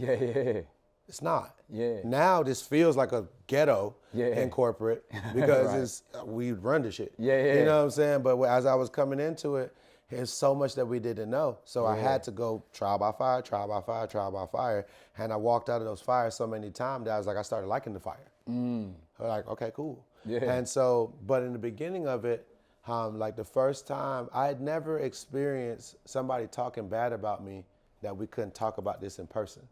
It's not. Now this feels like a ghetto in corporate because we run the shit. You know what I'm saying? But as I was coming into it, there's so much that we didn't know. So I had to go trial by fire, trial by fire, trial by fire. And I walked out of those fires so many times that I was like, I started liking the fire. I was like, okay, cool. And so, but in the beginning of it, like the first time, I had never experienced somebody talking bad about me that we couldn't talk about this in person.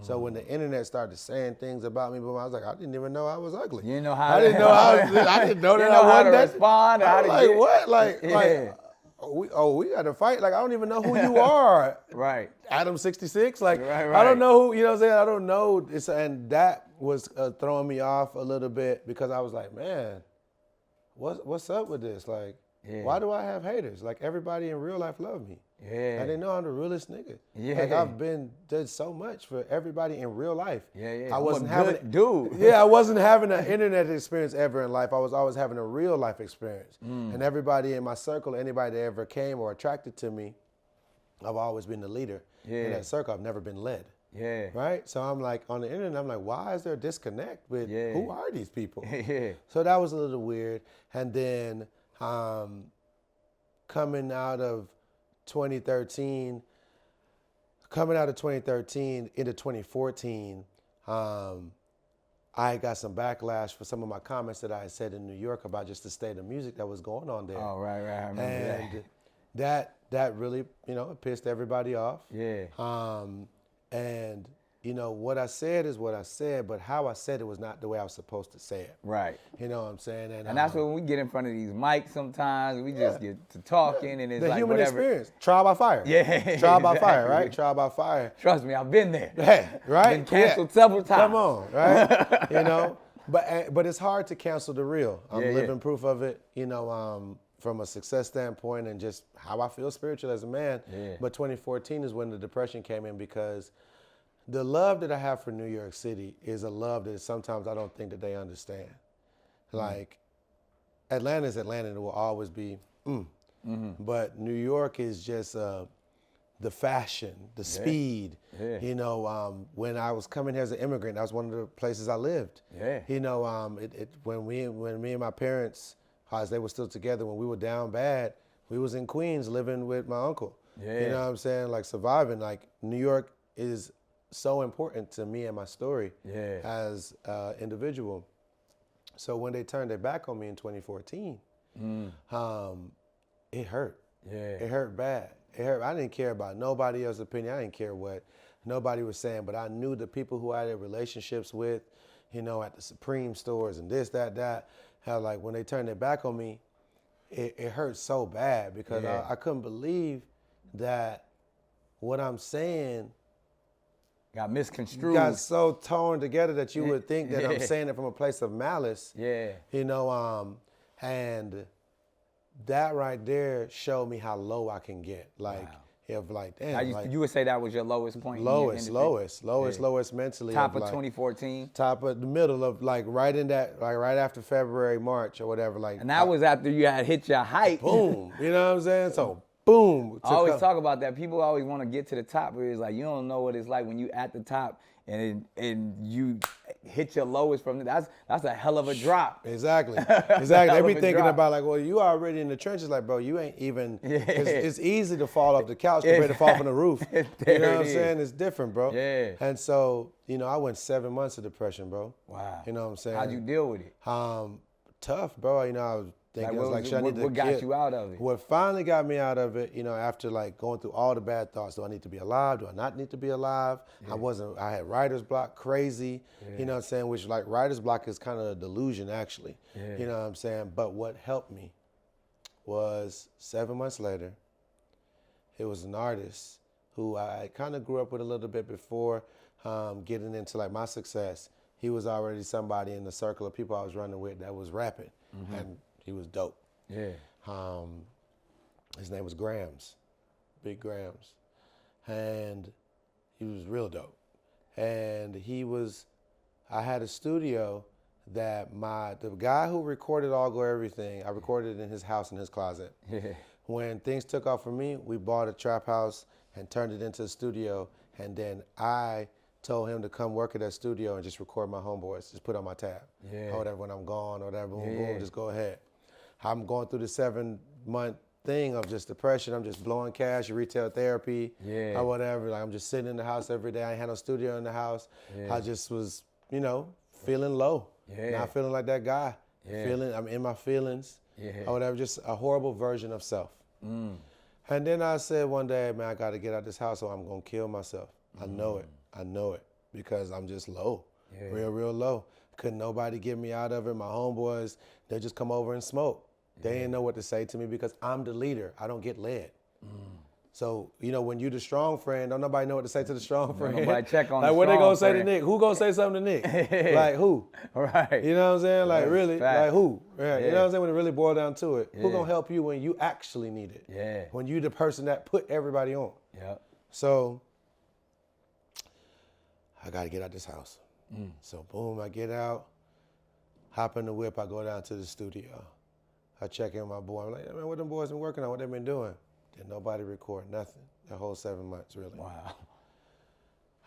So when the internet started saying things about me, I was like, I didn't even know I was ugly. You know how I didn't know I didn't know that I wasn't that. Respond. I was like, what? We got to fight. Like, I don't even know who you are. Adam 66. Like, I don't know who, you know what I'm saying? I don't know. And that was throwing me off a little bit because I was like, man, what's up with this? Like, why do I have haters? Like, everybody in real life love me. I didn't know I'm the realest nigga. Like, I've did so much for everybody in real life. I wasn't I wasn't having an internet experience ever in life. I was always having a real life experience. And everybody in my circle, anybody that ever came or attracted to me, I've always been the leader in that circle. I've never been led. Right? So I'm like, on the internet, I'm like, why is there a disconnect with who are these people? So that was a little weird. And then coming out of 2013, coming out of 2013 into 2014, I got some backlash for some of my comments that I had said in New York about just the state of music that was going on there. Oh, right, I remember And that really, it pissed everybody off. Yeah. And what I said is what I said, but how I said it was not the way I was supposed to say it. Right. You know what I'm saying? And that's when we get in front of these mics sometimes, we just get to talking and it's the like human whatever. experience. Trial by fire. Yeah, Trial by fire, exactly. right? Trial by fire. Trust me, I've been there. Hey, right? Been canceled several times. Come on, right? But it's hard to cancel the real. I'm living proof of it, from a success standpoint and just how I feel spiritual as a man. Yeah. But 2014 is when the depression came in because the love that I have for New York City is a love that sometimes I don't think that they understand. Like, Atlanta is Atlanta and it will always be, But New York is just the fashion, the speed. Yeah. When I was coming here as an immigrant, that was one of the places I lived. Yeah. When me and my parents, as they were still together, when we were down bad, we was in Queens living with my uncle. Yeah. You know what I'm saying? Like surviving. Like New York is so important to me and my story as an individual. So when they turned their back on me in 2014, it hurt. Yeah. It hurt bad. It hurt. I didn't care about nobody else's opinion. I didn't care what nobody was saying, but I knew the people who I had relationships with, at the Supreme stores and this, that, how like when they turned their back on me, it hurt so bad because I couldn't believe that what I'm saying got misconstrued. Got so torn together that you would think that I'm saying it from a place of malice. Yeah. And that right there showed me how low I can get. Like, damn. You would say that was your lowest point? Lowest mentally. Top of 2014? Top of the middle of right after February, March or whatever. And that was after you had hit your height. Boom. You know what I'm saying? So boom. I always talk about that. People always want to get to the top where it's like, you don't know what it's like when you at the top and you hit your lowest from that's a hell of a drop. Exactly. They be thinking about like, well, you already in the trenches. Like, bro, you ain't even, it's easy to fall off the couch compared to fall from the roof. You know what I'm saying? It's different, bro. Yeah. And so, I went 7 months of depression, bro. Wow. You know what I'm saying? How'd you deal with it? tough, bro. I was thinking, what got you out of it? What finally got me out of it, after going through all the bad thoughts, do I need to be alive? Do I not need to be alive? Yeah. I had writer's block, crazy, you know what I'm saying? Which writer's block is kind of a delusion actually, you know what I'm saying? But what helped me was 7 months later, it was an artist who I kind of grew up with a little bit before getting into my success. He was already somebody in the circle of people I was running with that was rapping, and he was dope. Yeah. His name was Grams, Big Grams, and he was real dope. And I had a studio that the guy who recorded All Go Everything, I recorded it in his house in his closet. Yeah. When things took off for me, we bought a trap house and turned it into a studio, and then I told him to come work at that studio and just record my homeboys, just put on my tab. Yeah. Or whatever, when I'm gone, or whatever, boom, boom, just go ahead. I'm going through the 7-month thing of just depression. I'm just blowing cash, retail therapy, or whatever. I'm just sitting in the house every day. I ain't had no studio in the house. I just was, feeling low. Not feeling like that guy. I'm in my feelings, or whatever, just a horrible version of self. And then I said one day, man, I got to get out of this house or I'm going to kill myself. I know it because I'm just low, real low. Couldn't nobody get me out of it. My homeboys, they just come over and smoke. They didn't know what to say to me because I'm the leader. I don't get led. So, when you the strong friend, don't nobody know what to say to the strong friend. Nobody check on the strong what they gonna say friend. to Nick? Who gonna say something to Nick? Like who? Right. You know what I'm saying? Like really? Fact. Like who? Yeah. You know what I'm saying? When it really boils down to it. Who gonna help you when you actually need it? Yeah. When you the person that put everybody on. Yep. So I gotta get out this house. So boom, I get out, hop in the whip, I go down to the studio. I check in with my boy. I'm like, man, what them boys been working on? What they been doing? Did nobody record nothing. The whole 7 months, really. Wow.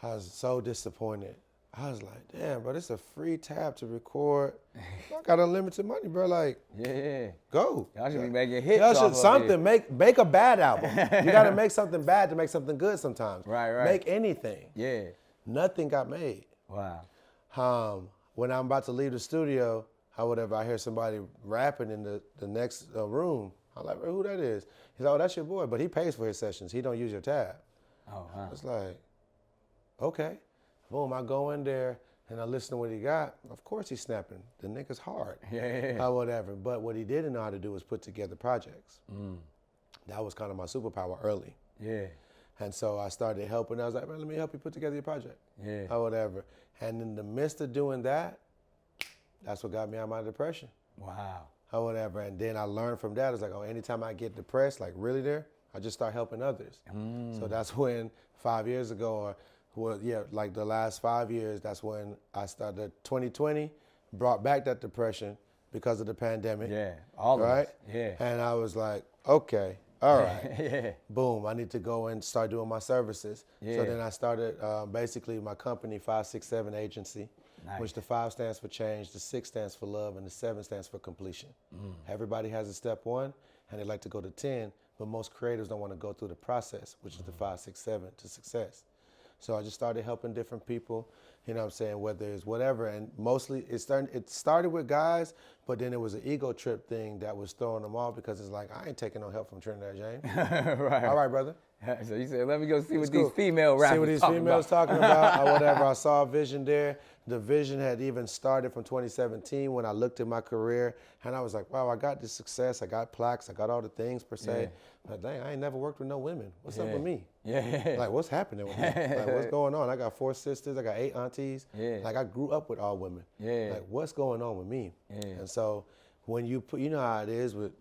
I was so disappointed. I was like, damn, bro, this is a free tab to record. I got unlimited money, bro. Like, Yeah. go. Y'all should be making hits Y'all off should of something. Make a bad album. You got to make something bad to make something good sometimes. Right. Make anything. Yeah. Nothing got made. Wow. When I'm about to leave the studio, I hear somebody rapping in the next room. I'm like, who that is? He's like, oh, that's your boy, but he pays for his sessions. He don't use your tab. Oh, wow. It's like, okay. Boom, I go in there and I listen to what he got. Of course he's snapping. The nigga's hard. Yeah. Or whatever. But what he didn't know how to do was put together projects. That was kind of my superpower early. Yeah. And so I started helping. I was like, man, let me help you put together your project. Yeah. Or whatever. And in the midst of doing that, that's what got me out of my depression. Wow. Or whatever. And then I learned from that. It's like, oh, anytime I get depressed, like really there, I just start helping others. So that's when 5 years ago, like the last 5 years, that's when I started 2020, brought back that depression because of the pandemic. Yeah. All of right? us. Yeah. And I was like, okay, all right. Yeah. Boom, I need to go and start doing my services. Yeah. So then I started basically my company, 567 Agency, which the 5 stands for change, the 6 stands for love, and the 7 stands for completion. Everybody has a step 1, and they like to go to 10, but most creatives don't want to go through the process, which is the 5, 6, 7 to success. So I just started helping different people, you know what I'm saying, whether it's whatever. And mostly it started with guys, but then it was an ego trip thing that was throwing them off because it's like, I ain't taking no help from Trinidad James. Right. All right, brother. So you said, let me go see what cool. these female rappers see what these females talking about or whatever. I saw a vision there. The vision had even started from 2017 when I looked at my career and I was like, wow, I got this success. I got plaques. I got all the things per se. Yeah. But dang, I ain't never worked with no women. What's up with me? Yeah. Like, what's happening with me? Like, what's going on? I got 4 sisters. I got 8 aunties. Yeah. Like, I grew up with all women. Yeah. Like, what's going on with me? Yeah. And so when you put, you know how it is with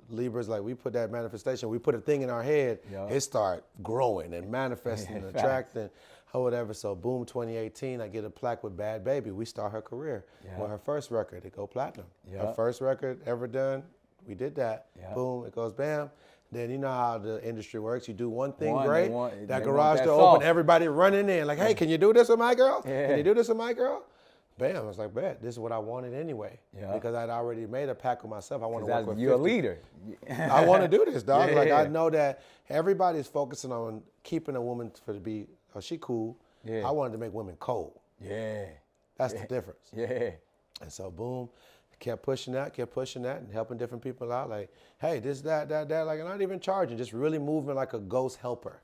Libras, like we put that manifestation, we put a thing in our head, it start growing and manifesting and attracting or whatever. So boom, 2018, I get a plaque with Bad Baby. We start her career. With her first record, it go platinum. Her first record ever done, we did that. Boom, it goes bam. Then you know how the industry works. You do one thing great, that garage door open, everybody running in like, hey, can you do this with my girl? Can you do this with my girl? Bam, I was like, bet, this is what I wanted anyway. Because I'd already made a pact with myself. I want to work with 50. You're a leader. I want to do this, dog. I know that everybody's focusing on keeping a woman to be, oh, she cool. I wanted to make women cold. That's the difference. And so boom, kept pushing that and helping different people out. Like, hey, this, that. Like, I'm not even charging, just really moving like a ghost helper.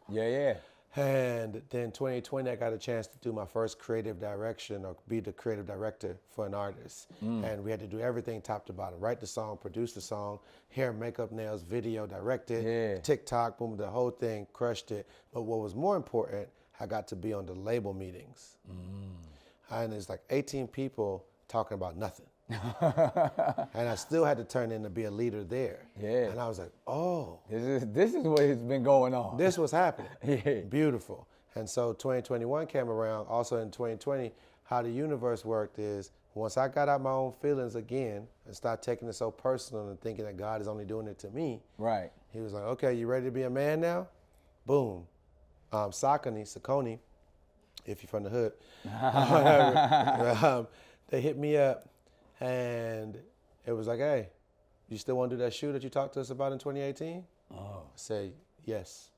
And then 2020, I got a chance to do my first creative direction or be the creative director for an artist. And we had to do everything top to bottom. Write the song, produce the song, hair, makeup, nails, video, direct it, TikTok, boom, the whole thing, crushed it. But what was more important, I got to be on the label meetings. And there's like 18 people talking about nothing. And I still had to turn in to be a leader there. And I was like, oh. This is what has been going on. This was happening. Beautiful. And so 2021 came around. Also in 2020, how the universe worked is once I got out my own feelings again and started taking it so personal and thinking that God is only doing it to me. He was like, okay, you ready to be a man now? Boom. Saucony, if you're from the hood, they hit me up. And it was like, hey, you still want to do that shoe that you talked to us about in 2018? I said, yes.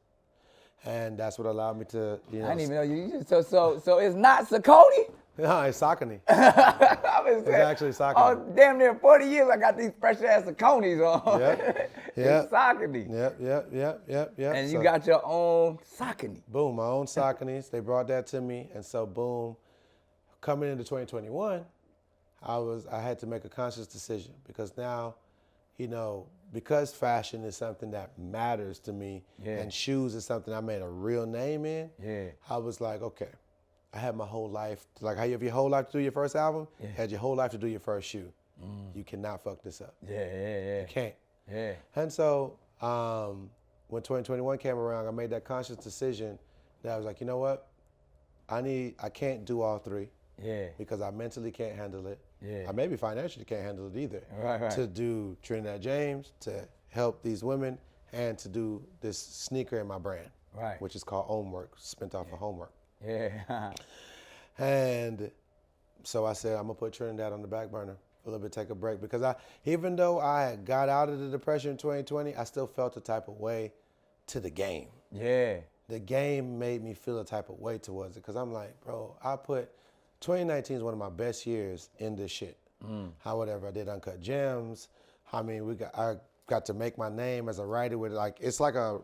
And that's what allowed me to, I didn't even know you. So it's not Saucony? No, it's Saucony. It's actually Saucony. Oh, damn near 40 years I got these fresh ass Sauconys on. It's Saucony. Yep. And you got your own Saucony. Boom, my own Sauconys. They brought that to me. And so boom, coming into 2021, I had to make a conscious decision because now, you know, because fashion is something that matters to me and shoes is something I made a real name in, I was like, okay, I had my whole life, like how you have your whole life to do your first album, you had your whole life to do your first shoe. You cannot fuck this up. You can't. And so when 2021 came around, I made that conscious decision that I was like, you know what? I can't do all 3. Because I mentally can't handle it. I maybe financially can't handle it either. To do Trinidad James, to help these women, and to do this sneaker in my brand, which is called Homework, spent off of Homework. And So I said, I'm gonna put Trinidad on the back burner for a little bit, take a break. Because even though I got out of the depression in 2020, I still felt the type of way to the game. Yeah. The game made me feel a type of way towards it. Because I'm like, bro, 2019 is one of my best years in this shit. However, I did Uncut Gems. I mean, I got to make my name as a writer with it's like a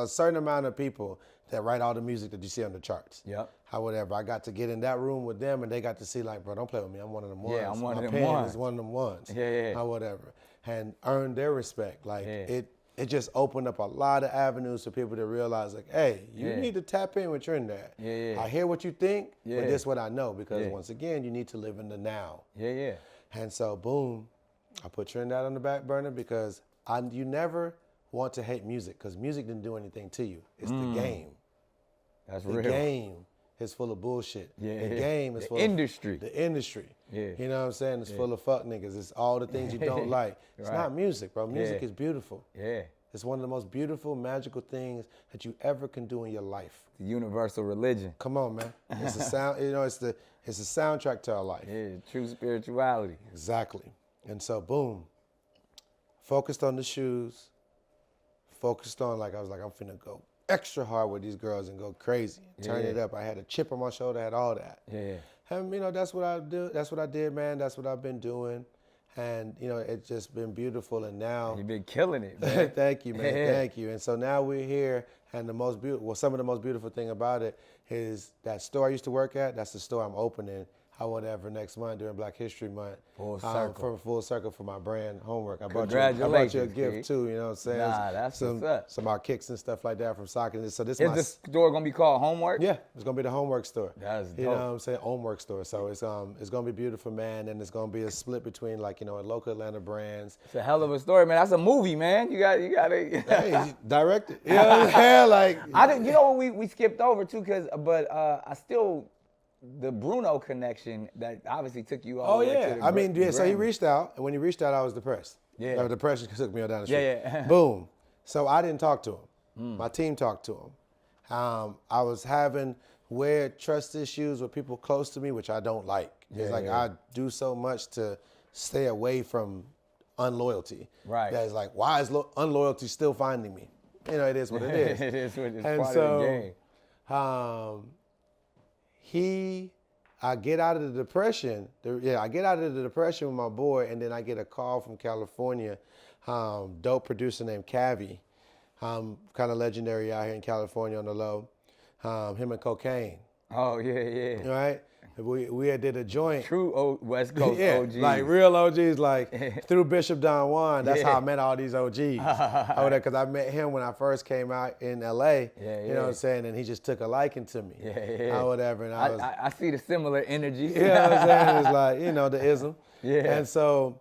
certain amount of people that write all the music that you see on the charts. Yep. However, I got to get in that room with them and they got to see like, bro, don't play with me. I'm one of them ones. Yeah, I'm one my of them pen ones. is one of them ones. Yeah. However, and earn their respect. Like it just opened up a lot of avenues for people to realize like, hey, you need to tap in with Trinidad. Yeah. I hear what you think, but this is what I know. Because once again, you need to live in the now. Yeah. And so, boom, I put Trinidad on the back burner because you never want to hate music because music didn't do anything to you. It's the game. That's the real. The game is full of bullshit. Yeah. The game is full industry. of... The industry. Yeah. You know what I'm saying? It's full of fuck niggas. It's all the things you don't like. It's not music, bro. Music is beautiful. Yeah. It's one of the most beautiful, magical things that you ever can do in your life. The universal religion. Come on, man. It's a sound, it's a soundtrack to our life. Yeah, true spirituality. Exactly. And so, boom, focused on the shoes, focused on, I was like, I'm finna go extra hard with these girls and go crazy, turn it up. I had a chip on my shoulder, I had all that. Yeah. And, that's what I do. That's what I did, man. That's what I've been doing. And, it's just been beautiful. And now... You've been killing it, man. Thank you, man. Thank you. And so now we're here. And some of the most beautiful thing about it is that store I used to work at, that's the store I'm opening. However, next month during Black History Month, Full circle. Full circle for my brand Homework. I brought you a gift too. You know what I'm saying? Nah, that's what's up. Some of our kicks and stuff like that from soccer. So this is the store gonna be called Homework? Yeah, it's gonna be the Homework store. That's dope. You know what I'm saying? Homework store. So it's gonna be beautiful, man, and it's gonna be a split between local Atlanta brands. It's a hell of a story, man. That's a movie, man. You gotta. Hey, direct it. You know what I'm saying? You know what we skipped over too, but I still. The Bruno connection that obviously took you all the way to the so he reached out, and when he reached out, I was depressed. Yeah. Depression took me down the street. Yeah. Boom. So I didn't talk to him. My team talked to him. I was having weird trust issues with people close to me, which I don't like. It's I do so much to stay away from unloyalty. Right. That is like, why is unloyalty still finding me? It is what it is. It is what it's and part so, of the game. I get out of the depression. I get out of the depression with my boy, and then I get a call from California, dope producer named Bhabie, kind of legendary out here in California on the low. Him and Cocaine. Oh yeah. Right. We had did a joint. True West Coast OGs. Like real OGs, through Bishop Don Juan. That's how I met all these OGs. Because I met him when I first came out in LA. You know what I'm saying? And he just took a liking to me. Yeah. Or whatever. And I see the similar energy. You know what I'm saying? It's like, the ism. Yeah. And so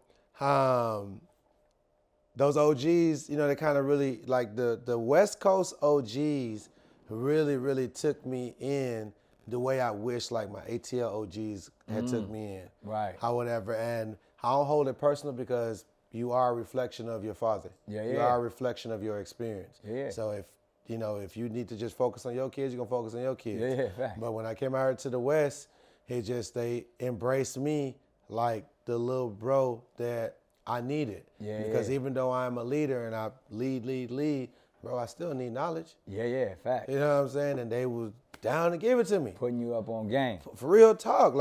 those OGs, they kind of really, the West Coast OGs really, really took me in the way I wish my ATL OGs had took me in. Right. However, and I don't hold it personal because you are a reflection of your father. You are a reflection of your experience. Yeah. So if you need to just focus on your kids, you're gonna focus on your kids. Yeah. But when I came out here to the West, they embraced me like the little bro that I needed. Because even though I'm a leader and I lead, bro, I still need knowledge. Yeah, fact. You know what I'm saying? And they was down to give it to me. Putting you up on game. For real talk,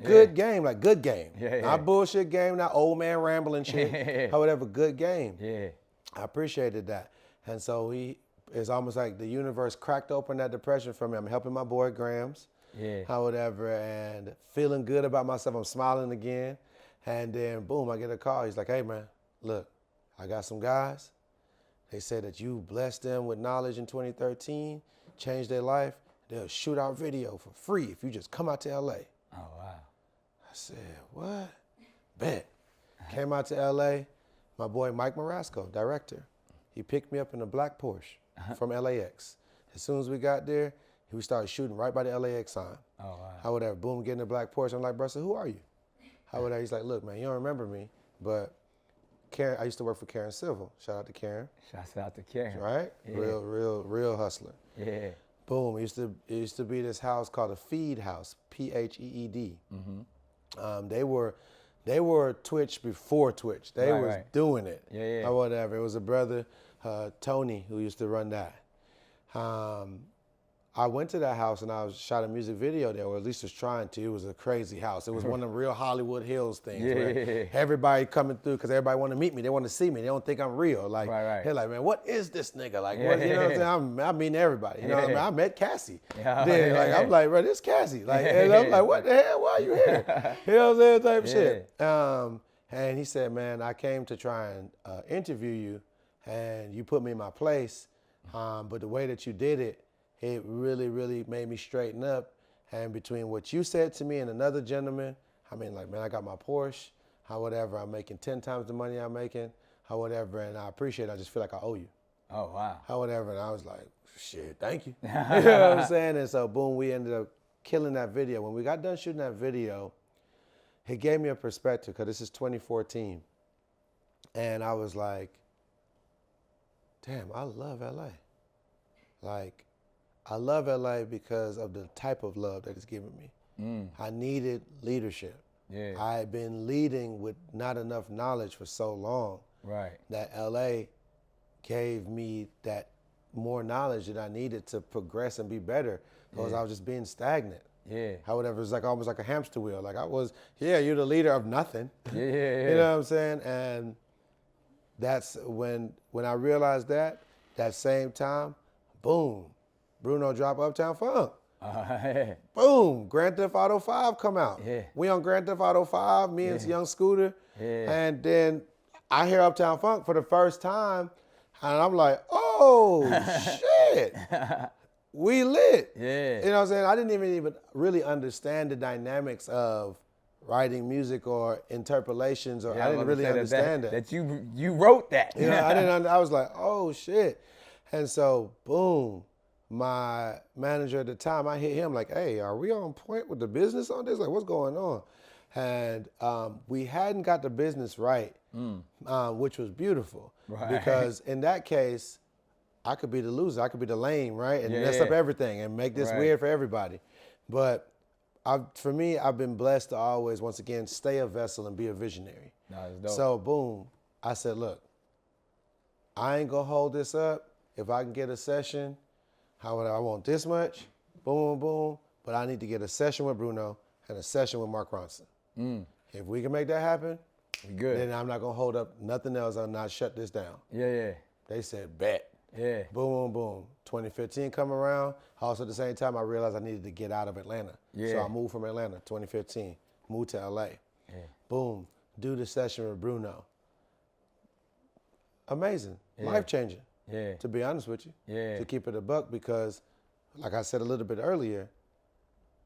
good game, good game. Yeah. Not bullshit game, not old man rambling shit. However, good game. Yeah. I appreciated that. And so it's almost like the universe cracked open that depression for me. I'm helping my boy Grams. Yeah. However, and feeling good about myself. I'm smiling again. And then boom, I get a call. He's like, hey man, look, I got some guys. They said that you blessed them with knowledge in 2013, changed their life. They'll shoot our video for free if you just come out to LA. Oh, wow. I said, what? Bet. Came out to LA. My boy Mike Marasco, director, he picked me up in a black Porsche from LAX. As soon as we got there, we started shooting right by the LAX sign. Oh, wow. However, boom, get in the black Porsche. I'm like, bro, so who are you? However, he's like, look, man, you don't remember me, but Karen, I used to work for Karen Civil. Shout out to Karen. Shouts out to Karen. Right? Yeah. Real hustler. Yeah. Boom. It used to be this house called a Feed House, Pheed. They were Twitch before Twitch. They was doing it. Yeah. Or whatever. It was a brother, Tony, who used to run that. I went to that house and I shot a music video there, or at least was trying to. It was a crazy house. It was one of them real Hollywood Hills things. Where everybody coming through, because everybody want to meet me. They want to see me. They don't think I'm real. Like, they're like, man, what is this nigga? Like, what, you know what I'm saying? I'm meeting everybody. You know what I mean? I met Cassie. I'm like, bro, this Cassie. Like, and I'm like, what the hell? Why are you here? You know what I'm saying? Type of shit. And he said, man, I came to try and interview you, and you put me in my place. But the way that you did it, it really, really made me straighten up. And between what you said to me and another gentleman, I mean, like, man, I got my Porsche, how whatever, I'm making 10 times the money I'm making, how whatever, and I appreciate it. I just feel like I owe you. Oh, wow. How whatever, and I was like, shit, thank you. You know what I'm saying? And so, boom, we ended up killing that video. When we got done shooting that video, it gave me a perspective, because this is 2014. And I was like, damn, I love LA. Like, I love LA because of the type of love that it's given me. I needed leadership. I had been leading with not enough knowledge for so long that LA gave me that more knowledge that I needed to progress and be better, because I was just being stagnant. However, it was like almost like a hamster wheel. Like I was, you're the leader of nothing. You know what I'm saying? And that's when I realized that same time, boom, Bruno drop Uptown Funk. Boom, Grand Theft Auto 5 come out. We on Grand Theft Auto 5, me and Young Scooter. And then I hear Uptown Funk for the first time, and I'm like, oh, shit. We lit. You know what I'm saying? I didn't even really understand the dynamics of writing music or interpolations, or I didn't really understand that. That you wrote that. You know, I was like, oh, shit. And so, boom, my manager at the time, I hit him like, hey, are we on point with the business on this? Like, what's going on? And we hadn't got the business right, which was beautiful. Because in that case, I could be the loser. I could be the lame, right? And mess up everything and make this weird for everybody. But for me, I've been blessed to always, once again, stay a vessel and be a visionary. That's dope. So, boom, I said, look, I ain't going to hold this up. If I can get a session, I want this much, boom, boom, but I need to get a session with Bruno and a session with Mark Ronson. If we can make that happen, we good. Then I'm not going to hold up nothing else. I'll not shut this down. They said, bet. Boom, boom, boom. 2015 come around. Also at the same time, I realized I needed to get out of Atlanta. So I moved from Atlanta, 2015, moved to LA. Boom, do the session with Bruno. Amazing, life-changing. To be honest with you, to keep it a buck, because like I said a little bit earlier,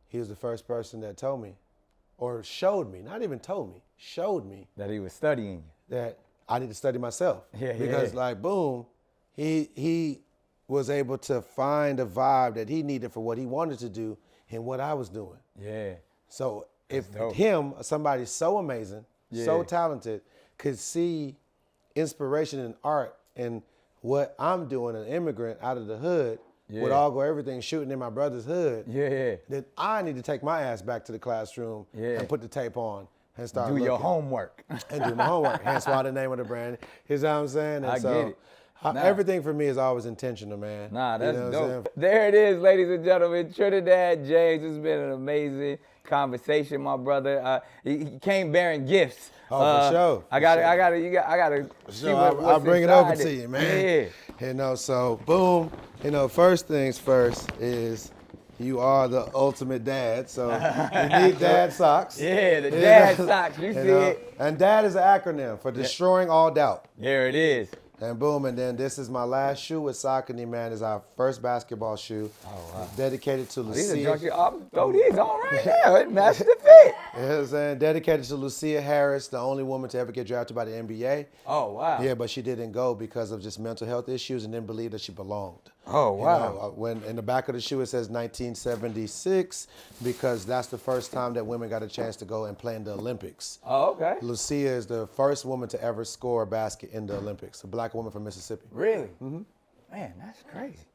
he was the first person that told me, or showed me, not even told me, showed me. That he was studying you. That I need to study myself. Because like, boom, he was able to find a vibe that he needed for what he wanted to do and what I was doing. So if somebody so amazing, so talented, could see inspiration in art and what I'm doing, an immigrant out of the hood, with all go everything shooting in my brother's hood, then I need to take my ass back to the classroom and put the tape on and start do your homework. And do my homework. Hence why the name of the brand. You know what I'm saying? And I get it. Everything for me is always intentional, man. That's dope. There it is, ladies and gentlemen. Trinidad James. It's been an amazing conversation, my brother. He came bearing gifts. Oh, for sure. I gotta see I'll bring it over to you, man. You know, so boom. You know, first things first is you are the ultimate dad, so you need dad socks. The dad socks. You see it. And dad is an acronym for destroying all doubt. There it is. And boom, and then this is my last shoe with Saucony, man. Is our first basketball shoe. Oh, wow. Dedicated to Lucia. These on right now. It matches the fit. You know what I'm saying? Dedicated to Lucia Harris, the only woman to ever get drafted by the NBA. Oh, wow. Yeah, but she didn't go because of just mental health issues and didn't believe that she belonged. Oh, wow. You know, when in the back of the shoe it says 1976, because that's the first time that women got a chance to go and play in the Olympics. Oh, okay. Lucia is the first woman to ever score a basket in the Olympics, a black woman from Mississippi. Really? Mm-hmm. Man, that's crazy.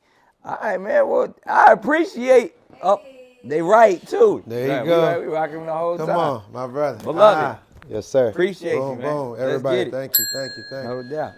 All right, man. Well, I appreciate They right too. There you go. We rocking them the whole Come time. on, my brother. Beloved. Yes, sir. Appreciate boom, you, man. Boom, Let's everybody. get it. Thank you. No doubt.